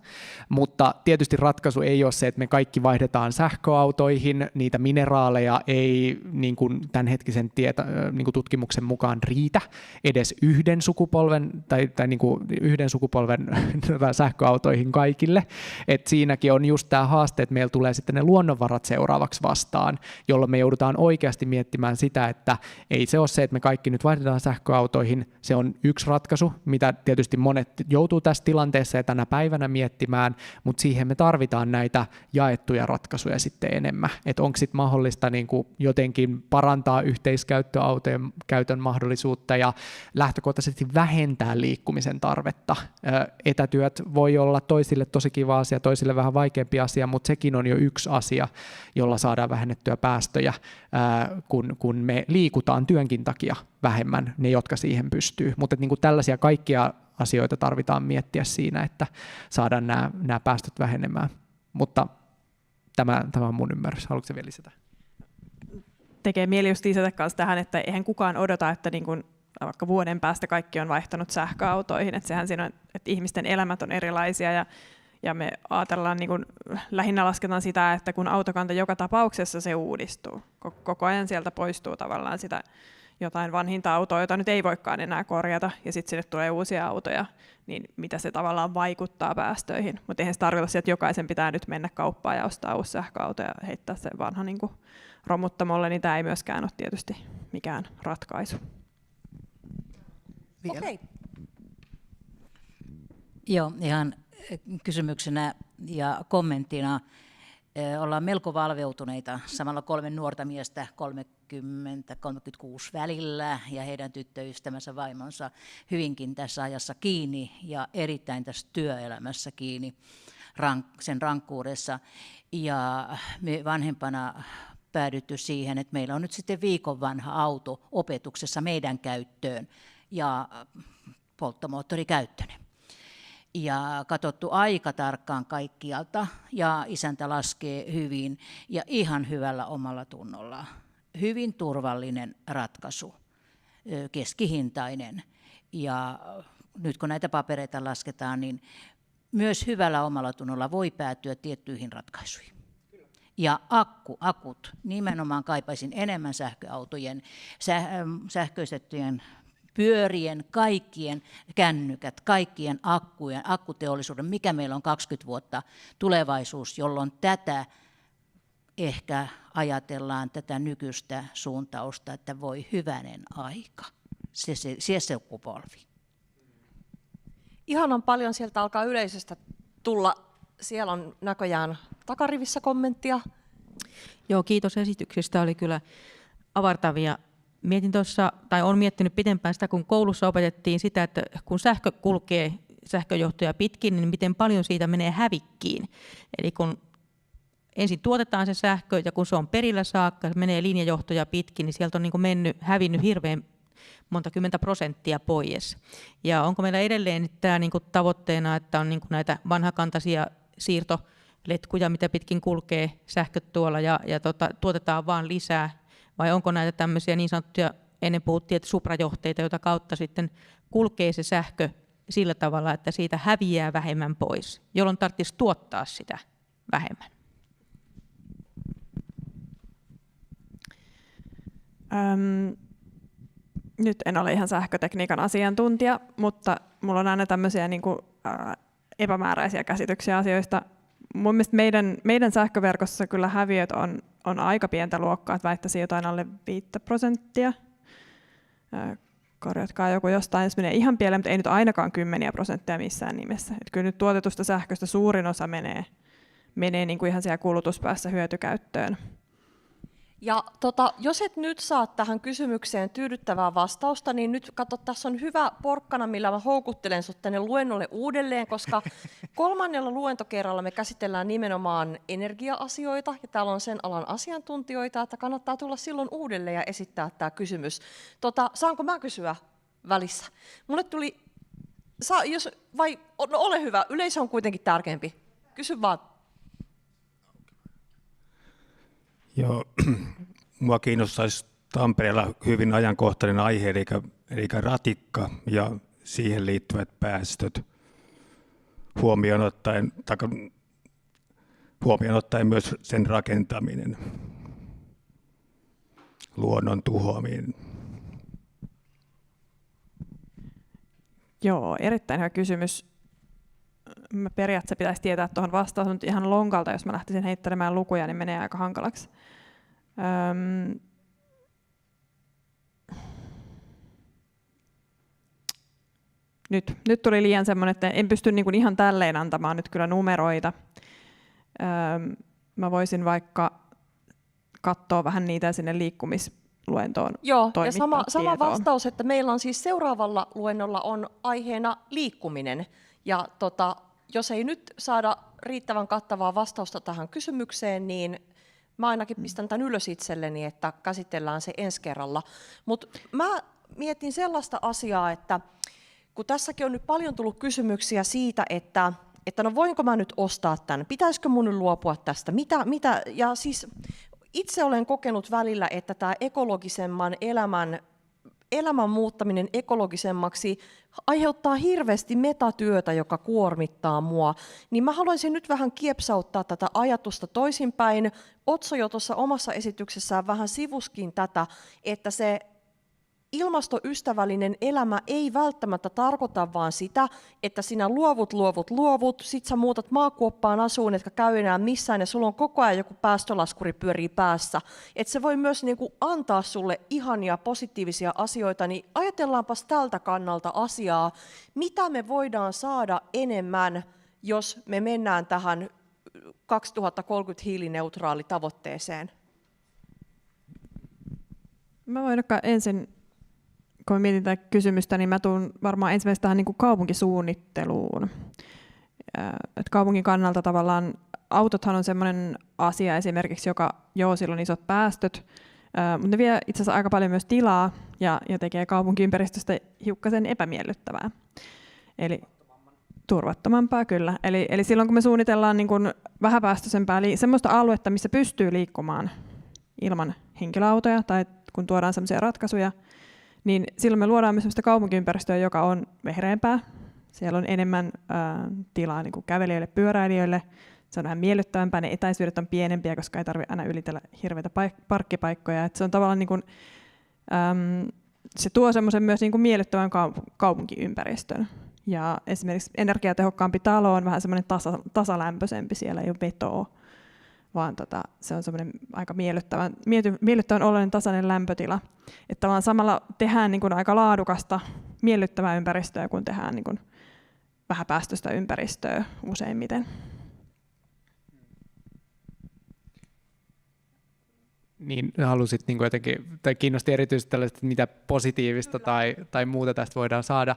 Mutta tietysti ratkaisu ei ole se, että me kaikki vaihdetaan sähköautoihin, niitä mineraaleja ei niin kuin tämänhetkisen niin kuin tutkimuksen mukaan riitä edes yhden sukupolven tai niin kuin yhden sukupolven sähköautoihin kaikille. Et siinäkin on just tämä haaste, että meillä tulee sitten ne luonnonvarat seuraavaksi vastaan, jolloin me joudutaan oikeasti miettimään sitä, että ei se ole se, että me kaikki nyt vaihdetaan sähköautoihin, se on yksi ratkaisu, mitä tietysti monet joutuu tässä tilanteessa ja tänä päivänä miettimään, mutta siihen me tarvitaan näitä jaettuja ratkaisuja sitten enemmän, että onko sitten mahdollista niin kuin jotenkin parantaa yhteiskäyttöautojen käytön mahdollisuutta ja lähtökohtaisesti vähentää liikkumisen tarvetta. Etätyöt voi olla toisille tosi kiva asia, toisille vähän vaikeampi asia, mutta sekin on jo yksi asia, jolla saadaan vähennettyä päästöjä, kun me liikutaan työnkin takia vähemmän, ne jotka siihen pystyy. Mutta niin kuin tällaisia kaikkia asioita tarvitaan miettiä siinä, että saadaan nämä päästöt vähenemään. Mutta tämä on mun ymmärrys. Haluatko vielä lisätä? Tekee mieli just lisätä kanssa tähän, että eihän kukaan odota, että niin kuin vaikka vuoden päästä kaikki on vaihtanut sähköautoihin. Että sehän siinä on, että ihmisten elämät on erilaisia ja me ajatellaan, niin kuin, lähinnä lasketaan sitä, että kun autokanta joka tapauksessa se uudistuu. Koko ajan sieltä poistuu tavallaan sitä jotain vanhinta autoa, jota nyt ei voikaan enää korjata, ja sitten sinne tulee uusia autoja, niin mitä se tavallaan vaikuttaa päästöihin. Mutta eihän se tarkoita sitä, että jokaisen pitää nyt mennä kauppaan ja ostaa uusi sähköauto ja heittää se vanha niin kuin romuttamolle, niin tämä ei myöskään ole tietysti mikään ratkaisu. Okei. Joo, ihan kysymyksenä ja kommenttina. Ollaan melko valveutuneita. Samalla 3 nuorta miestä 30-36 välillä ja heidän tyttöystävänsä vaimonsa hyvinkin tässä ajassa kiinni ja erittäin tässä työelämässä kiinni sen rankkuudessa. Ja me vanhempana päädytty siihen, että meillä on nyt sitten viikon vanha auto opetuksessa meidän käyttöön ja polttomoottorikäyttöinen. Ja katsottu aika tarkkaan kaikkialta ja isäntä laskee hyvin ja ihan hyvällä omalla tunnolla. Hyvin turvallinen ratkaisu, keskihintainen ja nyt kun näitä papereita lasketaan, niin myös hyvällä omalla tunnolla voi päätyä tiettyihin ratkaisuihin. Ja akut, nimenomaan kaipaisin enemmän sähköautojen, sähköistettyjen pyörien, kaikkien kännykät, kaikkien akkuteollisuuden, mikä meillä on 20 vuotta tulevaisuus, jolloin tätä ehkä ajatellaan tätä nykyistä suuntausta, että voi hyvänen aika, se sukupolvi. Ihanan paljon sieltä alkaa yleisöstä tulla. Siellä on näköjään takarivissä kommenttia. Joo, kiitos esityksestä. Oli kyllä avartavia. Mietin tuossa, tai olen miettinyt pitempään sitä, kun koulussa opetettiin sitä, että kun sähkö kulkee sähköjohtoja pitkin, niin miten paljon siitä menee hävikkiin. Eli kun ensin tuotetaan se sähkö, ja kun se on perillä saakka, se menee linjajohtoja pitkin, niin sieltä on niin hävinnyt hirveän monta 10% pois. Ja onko meillä edelleen tämä niin tavoitteena, että on niin näitä vanhakantaisia siirtoletkuja, mitä pitkin kulkee sähköt tuolla, ja tuotetaan vaan lisää, vai onko näitä tämmöisiä niin sanottuja, ennen puhuttiin, että suprajohteita, joita kautta sitten kulkee se sähkö sillä tavalla, että siitä häviää vähemmän pois, jolloin tarvitsisi tuottaa sitä vähemmän? Nyt en ole ihan sähkötekniikan asiantuntija, mutta mulla on aina tämmöisiä niin kuin, epämääräisiä käsityksiä asioista. Mun mielestä meidän sähköverkossa kyllä häviöt on aika pientä luokkaa, että väittäisin jotain alle 5%. Korjatkaa joku jostain, jos menee ihan pieleen, mutta ei nyt ainakaan 10% missään nimessä. Et kyllä nyt tuotetusta sähköstä suurin osa menee niin kuin ihan siellä kulutuspäässä hyötykäyttöön. Ja jos et nyt saa tähän kysymykseen tyydyttävää vastausta, niin nyt katso, tässä on hyvä porkkana, millä mä houkuttelen sut tänne luennolle uudelleen, koska 3. luentokerralla me käsitellään nimenomaan energia-asioita, ja täällä on sen alan asiantuntijoita, että kannattaa tulla silloin uudelleen ja esittää tämä kysymys. Saanko mä kysyä välissä? Mulle tuli, no ole hyvä, yleisö on kuitenkin tärkeämpi. Kysy vaan. Joo, mua kiinnostaisi Tampereella hyvin ajankohtainen aihe, eli ratikka ja siihen liittyvät päästöt. Huomioon ottaen myös sen rakentaminen, luonnon tuhoaminen. Joo, erittäin hyvä kysymys. Mä periaatteessa pitäisi tietää tuohon vastaus, mutta ihan lonkalta, jos mä lähtisin heittelemään lukuja, niin menee aika hankalaksi. Nyt tuli liian semmoinen, että en pysty niin kuin ihan tälleen antamaan nyt kyllä numeroita. Mä voisin vaikka katsoa vähän niitä sinne liikkumisluentoon. Joo, ja sama vastaus, että meillä on siis seuraavalla luennolla on aiheena liikkuminen. Ja jos ei nyt saada riittävän kattavaa vastausta tähän kysymykseen, niin mä ainakin pistän tämän ylös itselleni, että käsitellään se ensi kerralla. Mutta mä mietin sellaista asiaa, että kun tässäkin on nyt paljon tullut kysymyksiä siitä, että no voinko mä nyt ostaa tämän, pitäisikö mun nyt luopua tästä, mitä, ja siis itse olen kokenut välillä, että tämä ekologisemman elämän muuttaminen ekologisemmaksi aiheuttaa hirveästi metatyötä, joka kuormittaa mua, niin mä haluaisin nyt vähän kiepsauttaa tätä ajatusta toisinpäin. Otso jo tuossa omassa esityksessään vähän sivuskin tätä, että se ilmastoystävällinen elämä ei välttämättä tarkoita vaan sitä, että sinä luovut, sit sä muutat maakuoppaan asuun, etkä käy enää missään ja sulla on koko ajan joku päästölaskuri pyörii päässä. Että se voi myös niinku antaa sulle ihania positiivisia asioita, niin ajatellaanpas tältä kannalta asiaa, mitä me voidaan saada enemmän, jos me mennään tähän 2030 hiilineutraalitavoitteeseen. Mä voin ensin, kun mietin tätä kysymystä, niin mä tuun varmaan ensimmäisenä tähän niin kuin kaupunkisuunnitteluun. Et kaupungin kannalta tavallaan autothan on sellainen asia esimerkiksi, joka sillä on isot päästöt, mutta ne vie itse asiassa aika paljon myös tilaa ja tekee kaupunkiympäristöstä hiukkasen epämiellyttävää. Eli turvattomampaa kyllä. Eli silloin kun me suunnitellaan niin kuin vähäpäästöisempää, eli semmoista aluetta, missä pystyy liikkumaan ilman henkilöautoja tai kun tuodaan sellaisia ratkaisuja, niin silloin me luodaan myös sellaista kaupunkiympäristöä, joka on vehreämpää. Siellä on enemmän tilaa niin kuin kävelijöille, pyöräilijöille. Se on vähän miellyttävämpää, ne etäisyydet on pienempiä, koska ei tarvitse aina ylitellä hirveitä parkkipaikkoja. Et se on tavallaan niin kuin, se tuo semmoisen myös niin kuin miellyttävän kaupunkiympäristön. Ja esimerkiksi energiatehokkaampi talo on vähän semmoinen tasalämpöisempi, siellä ei ole vetoa, vaan se on semmoinen aika miellyttävän oloinen tasainen lämpötila. Että tavallaan samalla tehdään niin kuin aika laadukasta, miellyttävää ympäristöä, kun tehdään niin kuin vähäpäästöistä ympäristöä useimmiten. Niin halusit niin kuin jotenkin, tai kiinnosti erityisesti tällaista, että mitä positiivista tai muuta tästä voidaan saada.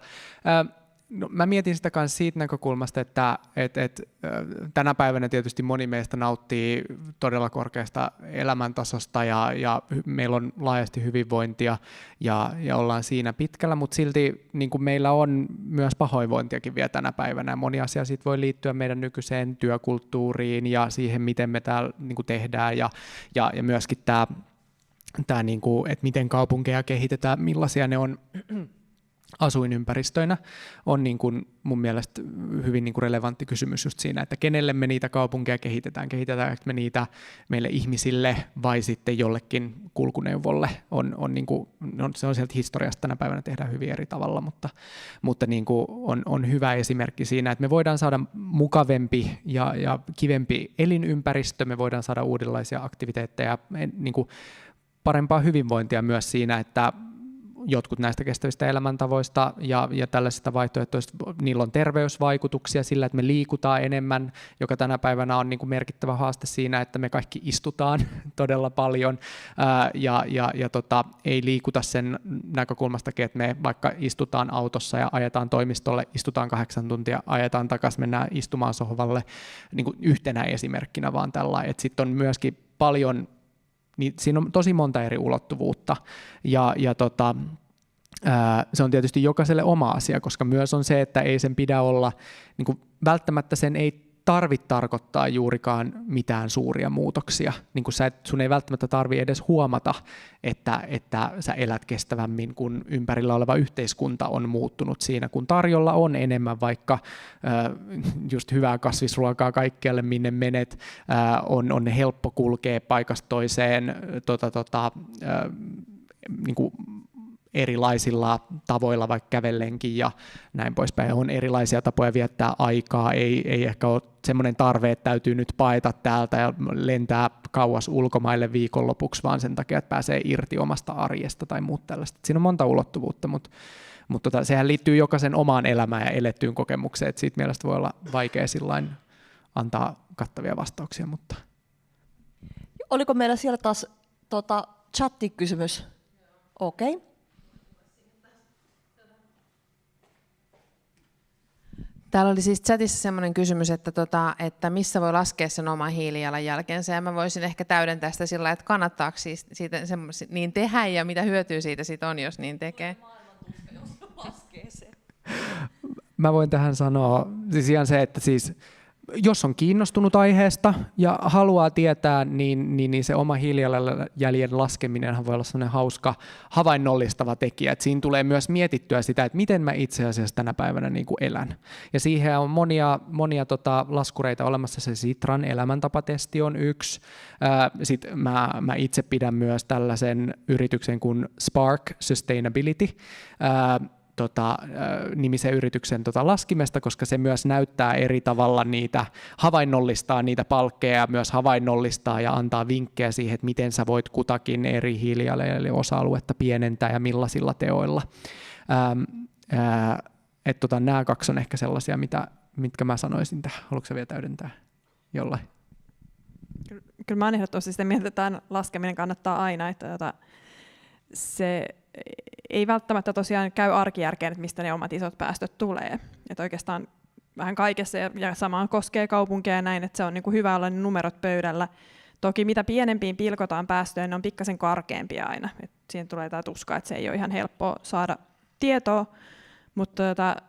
No, mä mietin sitä myös siitä näkökulmasta, että tänä päivänä tietysti moni meistä nauttii todella korkeasta elämäntasosta ja meillä on laajasti hyvinvointia ja ollaan siinä pitkällä, mutta silti niin kuin meillä on myös pahoinvointiakin vielä tänä päivänä. Moni asia siitä voi liittyä meidän nykyiseen työkulttuuriin ja siihen, miten me täällä niin kuin tehdään ja myöskin tämä niin kuin, että miten kaupunkeja kehitetään, millaisia ne on asuinympäristöinä, on niin kuin mun mielestä hyvin niin kuin relevantti kysymys just siinä, että kenelle me niitä kaupunkeja kehitetäänkö me niitä meille ihmisille vai sitten jollekin kulkuneuvolle. Se on sieltä historiasta tänä päivänä tehdään hyvin eri tavalla, mutta niin kuin on hyvä esimerkki siinä, että me voidaan saada mukavempi ja kivempi elinympäristö, me voidaan saada uudenlaisia aktiviteetteja, niin kuin parempaa hyvinvointia myös siinä, että jotkut näistä kestävistä elämäntavoista ja tällaisista vaihtoehtoista, niillä on terveysvaikutuksia sillä, että me liikutaan enemmän, joka tänä päivänä on niin kuin merkittävä haaste siinä, että me kaikki istutaan todella paljon ei liikuta sen näkökulmastakin, että me vaikka istutaan autossa ja ajetaan toimistolle, istutaan 8 tuntia, ajetaan takaisin, mennään istumaan sohvalle niin kuin yhtenä esimerkkinä vaan tällainen, että sitten on myöskin paljon, niin siinä on tosi monta eri ulottuvuutta se on tietysti jokaiselle oma asia, koska myös on se, että ei sen pidä olla, niin kuin välttämättä sen ei tarvitse tarkoittaa juurikaan mitään suuria muutoksia. Niin kuin sun ei välttämättä tarvitse edes huomata, että sä elät kestävämmin, kun ympärillä oleva yhteiskunta on muuttunut siinä, kun tarjolla on enemmän vaikka just hyvää kasvisruokaa kaikkialle, minne menet, on helppo kulkea paikasta toiseen niin kuin erilaisilla tavoilla, vaikka kävellenkin ja näin poispäin. On erilaisia tapoja viettää aikaa, ei ehkä ole semmoinen tarve, että täytyy nyt paeta täältä ja lentää kauas ulkomaille viikonlopuksi, vaan sen takia, että pääsee irti omasta arjesta tai muut tällaista. Siinä on monta ulottuvuutta, mutta sehän liittyy jokaisen omaan elämään ja elettyyn kokemukseen, että siitä mielestä voi olla vaikea sillain antaa kattavia vastauksia. Mutta. Oliko meillä siellä taas chatti-kysymys? Okei. Okay. Täällä oli siis chatissa semmoinen kysymys, että missä voi laskea sen oman hiilijalanjälkensä, ja mä voisin ehkä täydentää sitä sillä, että kannattaako siitä niin tehdä ja mitä hyötyä siitä on, jos niin tekee. Mä voin tähän sanoa siis ihan se, että siis jos on kiinnostunut aiheesta ja haluaa tietää, niin se oma hiilijalanjäljen laskeminenhan voi olla sellainen hauska havainnollistava tekijä. Et siinä tulee myös mietittyä sitä, että miten mä itse asiassa tänä päivänä niin kuin elän. Ja siihen on monia laskureita olemassa. Se Sitran elämäntapatesti on yksi. Sitten mä itse pidän myös tällaisen yrityksen kuin Spark Sustainability, nimisen yrityksen laskimesta, koska se myös näyttää eri tavalla havainnollistaa niitä palkkeja ja myös havainnollistaa ja antaa vinkkejä siihen, että miten sä voit kutakin eri hiilijalanjäljen osa-aluetta pienentää ja millaisilla teoilla. Nämä kaksi on ehkä sellaisia, mitkä mä sanoisin tähän. Haluatko sä vielä täydentää jollain? Kyllä mä oon ehdottomasti sitä mieltä, että tämän laskeminen kannattaa aina, että se ei välttämättä tosiaan käy arkijärkeen, että mistä ne omat isot päästöt tulee. Että oikeastaan vähän kaikessa, ja sama koskee kaupunkeja ja näin, että se on niin kuin hyvä olla ne numerot pöydällä. Toki mitä pienempiin pilkotaan päästöjä, ne on pikkasen karkeampia aina. Et siihen tulee tämä tuska, että se ei ole ihan helppoa saada tietoa. Mutta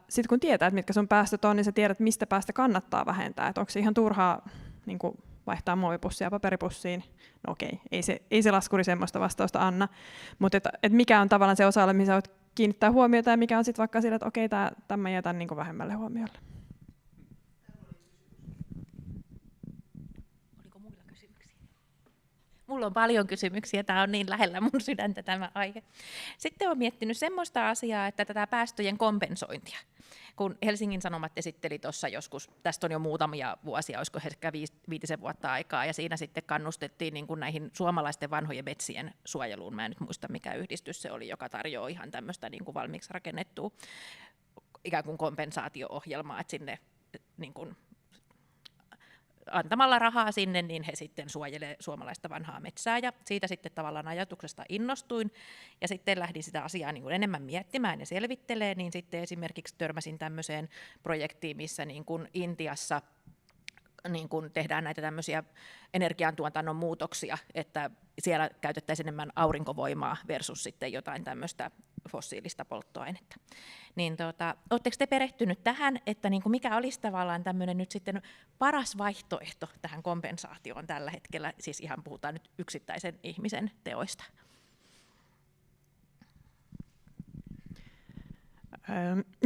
sitten kun tietää, että mitkä sun päästöt on, niin sä tiedät, mistä päästä kannattaa vähentää. Että onko se ihan turhaa niin kuin vaihtaa muovipussia paperipussiin. No okei, ei se laskuri semmoista vastausta anna, mutta et mikä on tavallaan se osa-alue, missä voit kiinnittää huomiota ja mikä on sitten vaikka sillä, että okei, tämä jätän niin kuin vähemmälle huomiolle. Oliko muilla kysymyksiä? Mulla on paljon kysymyksiä, tämä on niin lähellä mun sydäntä tämä aihe. Sitten olen miettinyt semmoista asiaa, että tätä päästöjen kompensointia. Kun Helsingin Sanomat esitteli tuossa joskus, tästä on jo muutamia vuosia, olisiko ehkä 5 vuotta aikaa, ja siinä sitten kannustettiin niin kuin näihin suomalaisten vanhojen metsien suojeluun. Mä en nyt muista, mikä yhdistys se oli, joka tarjoaa ihan tämmöistä niin kuin valmiiksi rakennettua ikään kuin kompensaatio-ohjelmaa, että sinne niin kuin antamalla rahaa sinne, niin he sitten suojelee suomalaista vanhaa metsää, ja siitä sitten tavallaan ajatuksesta innostuin, ja sitten lähdin sitä asiaa niin kuin enemmän miettimään ja selvittelee, niin sitten esimerkiksi törmäsin tämmöiseen projektiin, missä niin kuin Intiassa niin kuin tehdään näitä tämmöisiä energiantuotannon muutoksia, että siellä käytettäisiin enemmän aurinkovoimaa versus sitten jotain tämmöistä fossiilista polttoainetta. Niin oletteko te perehtynyt tähän, että niin kuin mikä olisi tavallaan tämmöinen nyt sitten paras vaihtoehto tähän kompensaatioon tällä hetkellä, siis ihan puhutaan nyt yksittäisen ihmisen teoista?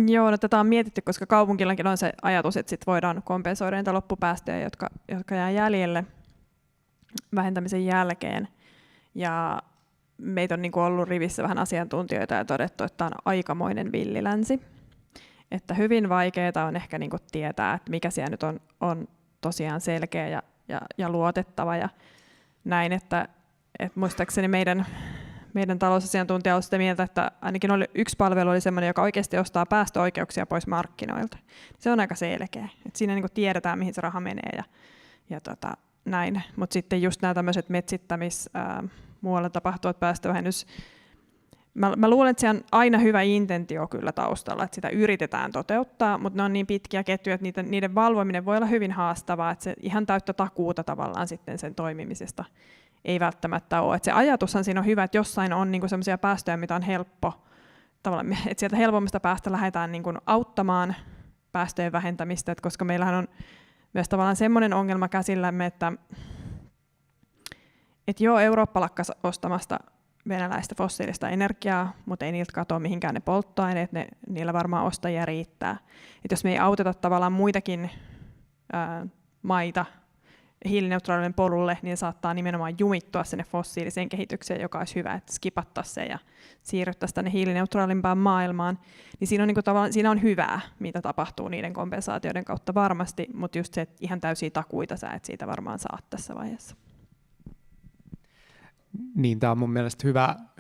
Joo, no tätä on mietitty, koska kaupunkillakin on se ajatus, että sit voidaan kompensoida niitä loppupäästöjä, jotka jää jäljelle vähentämisen jälkeen. Ja meitä on niin kuin ollut rivissä vähän asiantuntijoita ja todettu, että tämä on aikamoinen villilänsi. Että hyvin vaikeaa on ehkä niin kuin tietää, että mikä siellä nyt on tosiaan selkeä ja luotettava. Ja näin, että muistaakseni meidän talousasiantuntija oli sitä mieltä, että ainakin yksi palvelu oli sellainen, joka oikeasti ostaa päästöoikeuksia pois markkinoilta. Se on aika selkeä. Et siinä niin kuin tiedetään, mihin se raha menee ja näin. Mutta sitten just nämä tämmöiset muualla tapahtuvat päästövähennys. Mä luulen, että se on aina hyvä intentio kyllä taustalla, että sitä yritetään toteuttaa, mutta ne on niin pitkiä ketjuja, että niiden valvominen voi olla hyvin haastavaa, että se ihan täyttä takuuta tavallaan sitten sen toimimisesta ei välttämättä ole. Että se ajatushan siinä on hyvä, että jossain on niinku sellaisia päästöjä, mitä on helppo, tavallaan, että sieltä helpommasta päästä lähdetään niinku auttamaan päästöjen vähentämistä, että koska meillähän on myös tavallaan semmoinen ongelma käsillämme, että joo, Eurooppa lakkasi ostamasta venäläistä fossiilista energiaa, mutta ei niiltä katoa mihinkään ne polttoaineet, niillä varmaan ostajia riittää. Et jos me ei auteta tavallaan muitakin maita hiilineutraalinen polulle, niin saattaa nimenomaan jumittua sinne fossiiliseen kehitykseen, joka olisi hyvä, että skipattaisiin se ja siirryttäisiin tänne hiilineutraalimpaan maailmaan. Niin siinä on hyvää, mitä tapahtuu niiden kompensaatioiden kautta varmasti, mutta just se, että ihan täysiä takuita sä et siitä varmaan saa tässä vaiheessa. Niin, tämä on mun mielestä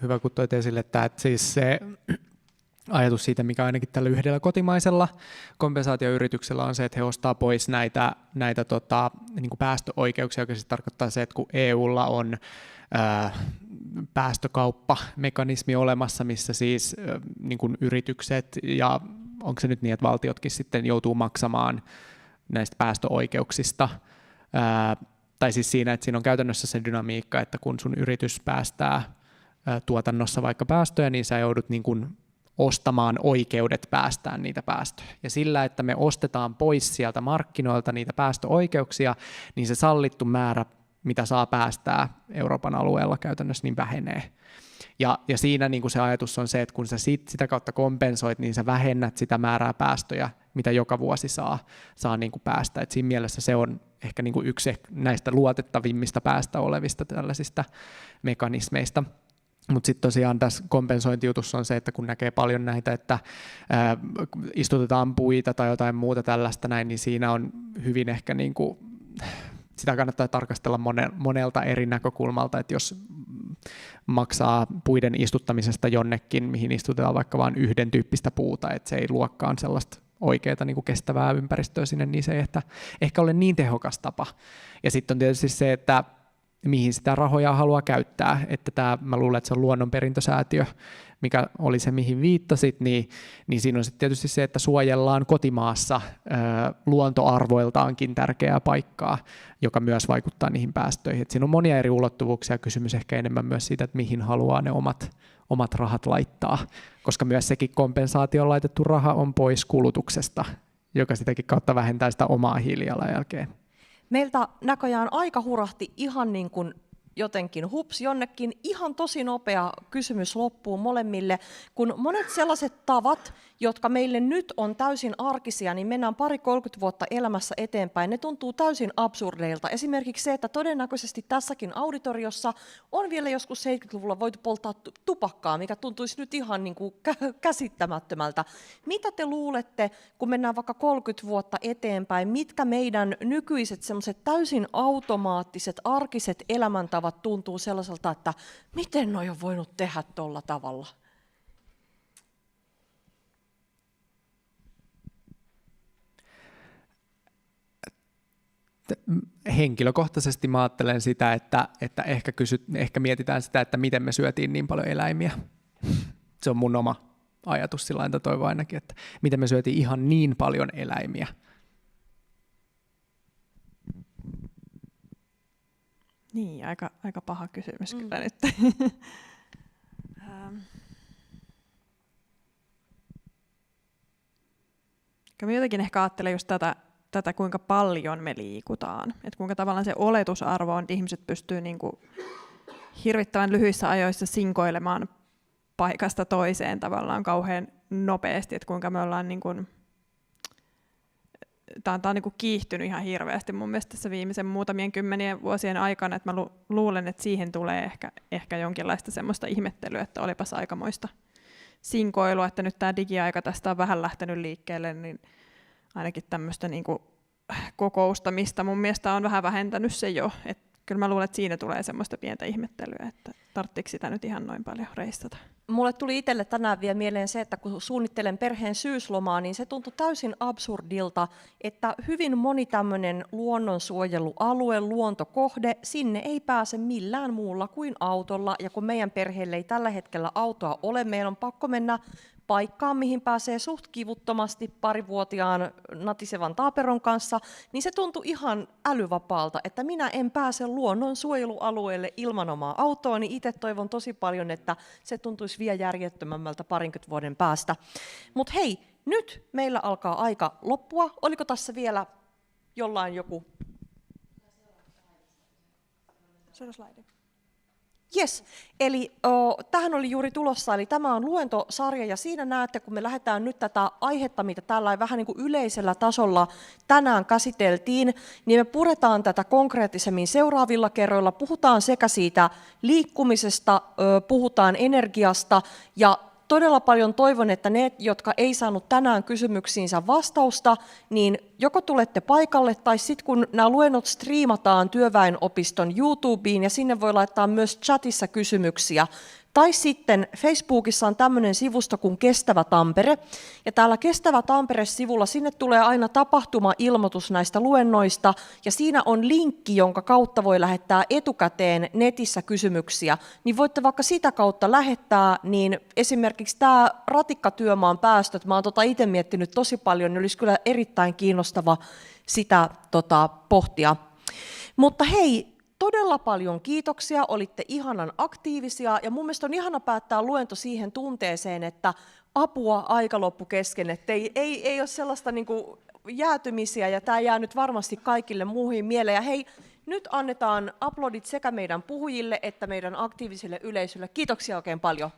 hyvä kun toit esille, että siis se ajatus siitä, mikä ainakin tällä yhdellä kotimaisella kompensaatioyrityksellä on se, että he ostaa pois näitä niin kuin päästöoikeuksia, joka siis tarkoittaa se, että kun EUlla on päästökauppamekanismi olemassa, missä siis niin kuin yritykset ja onko se nyt niin, että valtiotkin sitten joutuu maksamaan näistä päästöoikeuksista, tai siis siinä, että siinä on käytännössä se dynamiikka, että kun sun yritys päästää tuotannossa vaikka päästöjä, niin sä joudut niin kuin ostamaan oikeudet päästää niitä päästöjä. Ja sillä, että me ostetaan pois sieltä markkinoilta niitä päästöoikeuksia, niin se sallittu määrä, mitä saa päästää Euroopan alueella käytännössä, niin vähenee. Ja siinä niin kuin se ajatus on se, että kun sä sitä kautta kompensoit, niin sä vähennät sitä määrää päästöjä, mitä joka vuosi saa niin kuin päästä. Et siinä mielessä se on ehkä niin kuin yksi näistä luotettavimmista päästä olevista tällaisista mekanismeista. Mutta sitten tosiaan tässä kompensointijutussa on se, että kun näkee paljon näitä, että istutetaan puita tai jotain muuta tällaista näin, niin siinä on hyvin ehkä niin kuin, sitä kannattaa tarkastella monelta eri näkökulmalta, että jos maksaa puiden istuttamisesta jonnekin, mihin istutetaan vaikka vain yhden tyyppistä puuta, että se ei luokkaan sellaista oikeaa niin kuin kestävää ympäristöä sinne, niin se ei ehkä ole niin tehokas tapa. Ja sitten on tietysti se, että mihin sitä rahoja haluaa käyttää, että mä luulen, että se on luonnonperintösäätiö, mikä oli se, mihin viittasit, niin siinä on sitten tietysti se, että suojellaan kotimaassa luontoarvoiltaankin tärkeää paikkaa, joka myös vaikuttaa niihin päästöihin. Et siinä on monia eri ulottuvuuksia, kysymys ehkä enemmän myös siitä, että mihin haluaa ne omat rahat laittaa, koska myös sekin kompensaatioon laitettu raha on pois kulutuksesta, joka sitäkin kautta vähentää sitä omaa hiilijalanjälkeen. Meiltä näköjään aika hurahti ihan niin kuin jotenkin hups jonnekin. Ihan tosi nopea kysymys loppuun molemmille. Kun monet sellaiset tavat, jotka meille nyt on täysin arkisia, niin mennään 20-30 vuotta elämässä eteenpäin, ne tuntuu täysin absurdeilta. Esimerkiksi se, että todennäköisesti tässäkin auditoriossa on vielä joskus 70-luvulla voitu polttaa tupakkaa, mikä tuntuisi nyt ihan niin kuin käsittämättömältä. Mitä te luulette, kun mennään vaikka 30 vuotta eteenpäin, mitkä meidän nykyiset sellaiset täysin automaattiset, arkiset elämäntavat tuntuu sellaiselta, että miten noi on voinut tehdä tuolla tavalla? Henkilökohtaisesti mä ajattelen sitä, että ehkä mietitään sitä, että miten me syötiin niin paljon eläimiä. Se on mun oma ajatus sillä lailla, toivon ainakin, että miten me syötiin ihan niin paljon eläimiä. Niin, aika paha kysymys kyllä nyt. Mä jotenkin ehkä ajattelen just tätä, kuinka paljon me liikutaan. Että kuinka tavallaan se oletusarvo on, että ihmiset pystyy niinku hirvittävän lyhyissä ajoissa sinkoilemaan paikasta toiseen tavallaan kauhean nopeasti. Että kuinka me ollaan niinku, Tämä on niin kuin kiihtynyt ihan hirveästi mun mielestä tässä viimeisen muutamien kymmenien vuosien aikana, että mä luulen, että siihen tulee ehkä jonkinlaista semmoista ihmettelyä, että olipas aikamoista sinkoilua, että nyt tämä digiaika tästä on vähän lähtenyt liikkeelle, niin ainakin tämmöistä niin kuin kokoustamista mun mielestä on vähän vähentänyt se jo, että kyllä mä luulen, että siinä tulee semmoista pientä ihmettelyä, että tarvitsiko sitä nyt ihan noin paljon reistata. Mulle tuli itselle tänään vielä mieleen se, että kun suunnittelen perheen syyslomaa, niin se tuntui täysin absurdilta, että hyvin moni tämmöinen luonnonsuojelualue, luontokohde, sinne ei pääse millään muulla kuin autolla. Ja kun meidän perheelle ei tällä hetkellä autoa ole, meidän on pakko mennä paikkaan, mihin pääsee suht kivuttomasti parivuotiaan natisevan taaperon kanssa, niin se tuntui ihan älyvapaalta, että minä en pääse luonnonsuojelualueelle ilman omaa autoa, niin itse toivon tosi paljon, että se tuntuisi vielä järjettömämmältä 20 vuoden päästä. Mutta hei, nyt meillä alkaa aika loppua. Oliko tässä vielä jollain joku? Yes, eli tähän oli juuri tulossa, eli tämä on luentosarja ja siinä näette, kun me lähdetään nyt tätä aihetta, mitä täällä vähän niin kuin yleisellä tasolla tänään käsiteltiin, niin me puretaan tätä konkreettisemmin seuraavilla kerroilla, puhutaan sekä siitä liikkumisesta, puhutaan energiasta ja todella paljon toivon, että ne, jotka ei saanut tänään kysymyksiinsä vastausta, niin joko tulette paikalle tai sitten kun nämä luennot striimataan Työväenopiston YouTubeen ja sinne voi laittaa myös chatissa kysymyksiä. Tai sitten Facebookissa on tämmöinen sivusto kuin Kestävä Tampere, ja täällä Kestävä Tampere-sivulla sinne tulee aina tapahtuma-ilmoitus näistä luennoista, ja siinä on linkki, jonka kautta voi lähettää etukäteen netissä kysymyksiä, niin voitte vaikka sitä kautta lähettää, niin esimerkiksi tämä ratikkatyömaan päästöt, mä oon itse miettinyt tosi paljon, niin olisi kyllä erittäin kiinnostava sitä pohtia. Mutta hei, todella paljon kiitoksia, olitte ihanan aktiivisia ja mun mielestä on ihana päättää luento siihen tunteeseen, että apua aika loppu kesken, että ei ole sellaista niin kuin jäätymisiä ja tämä jää nyt varmasti kaikille muuhin mieleen. Ja hei, nyt annetaan aplodit sekä meidän puhujille että meidän aktiiviselle yleisölle. Kiitoksia oikein paljon.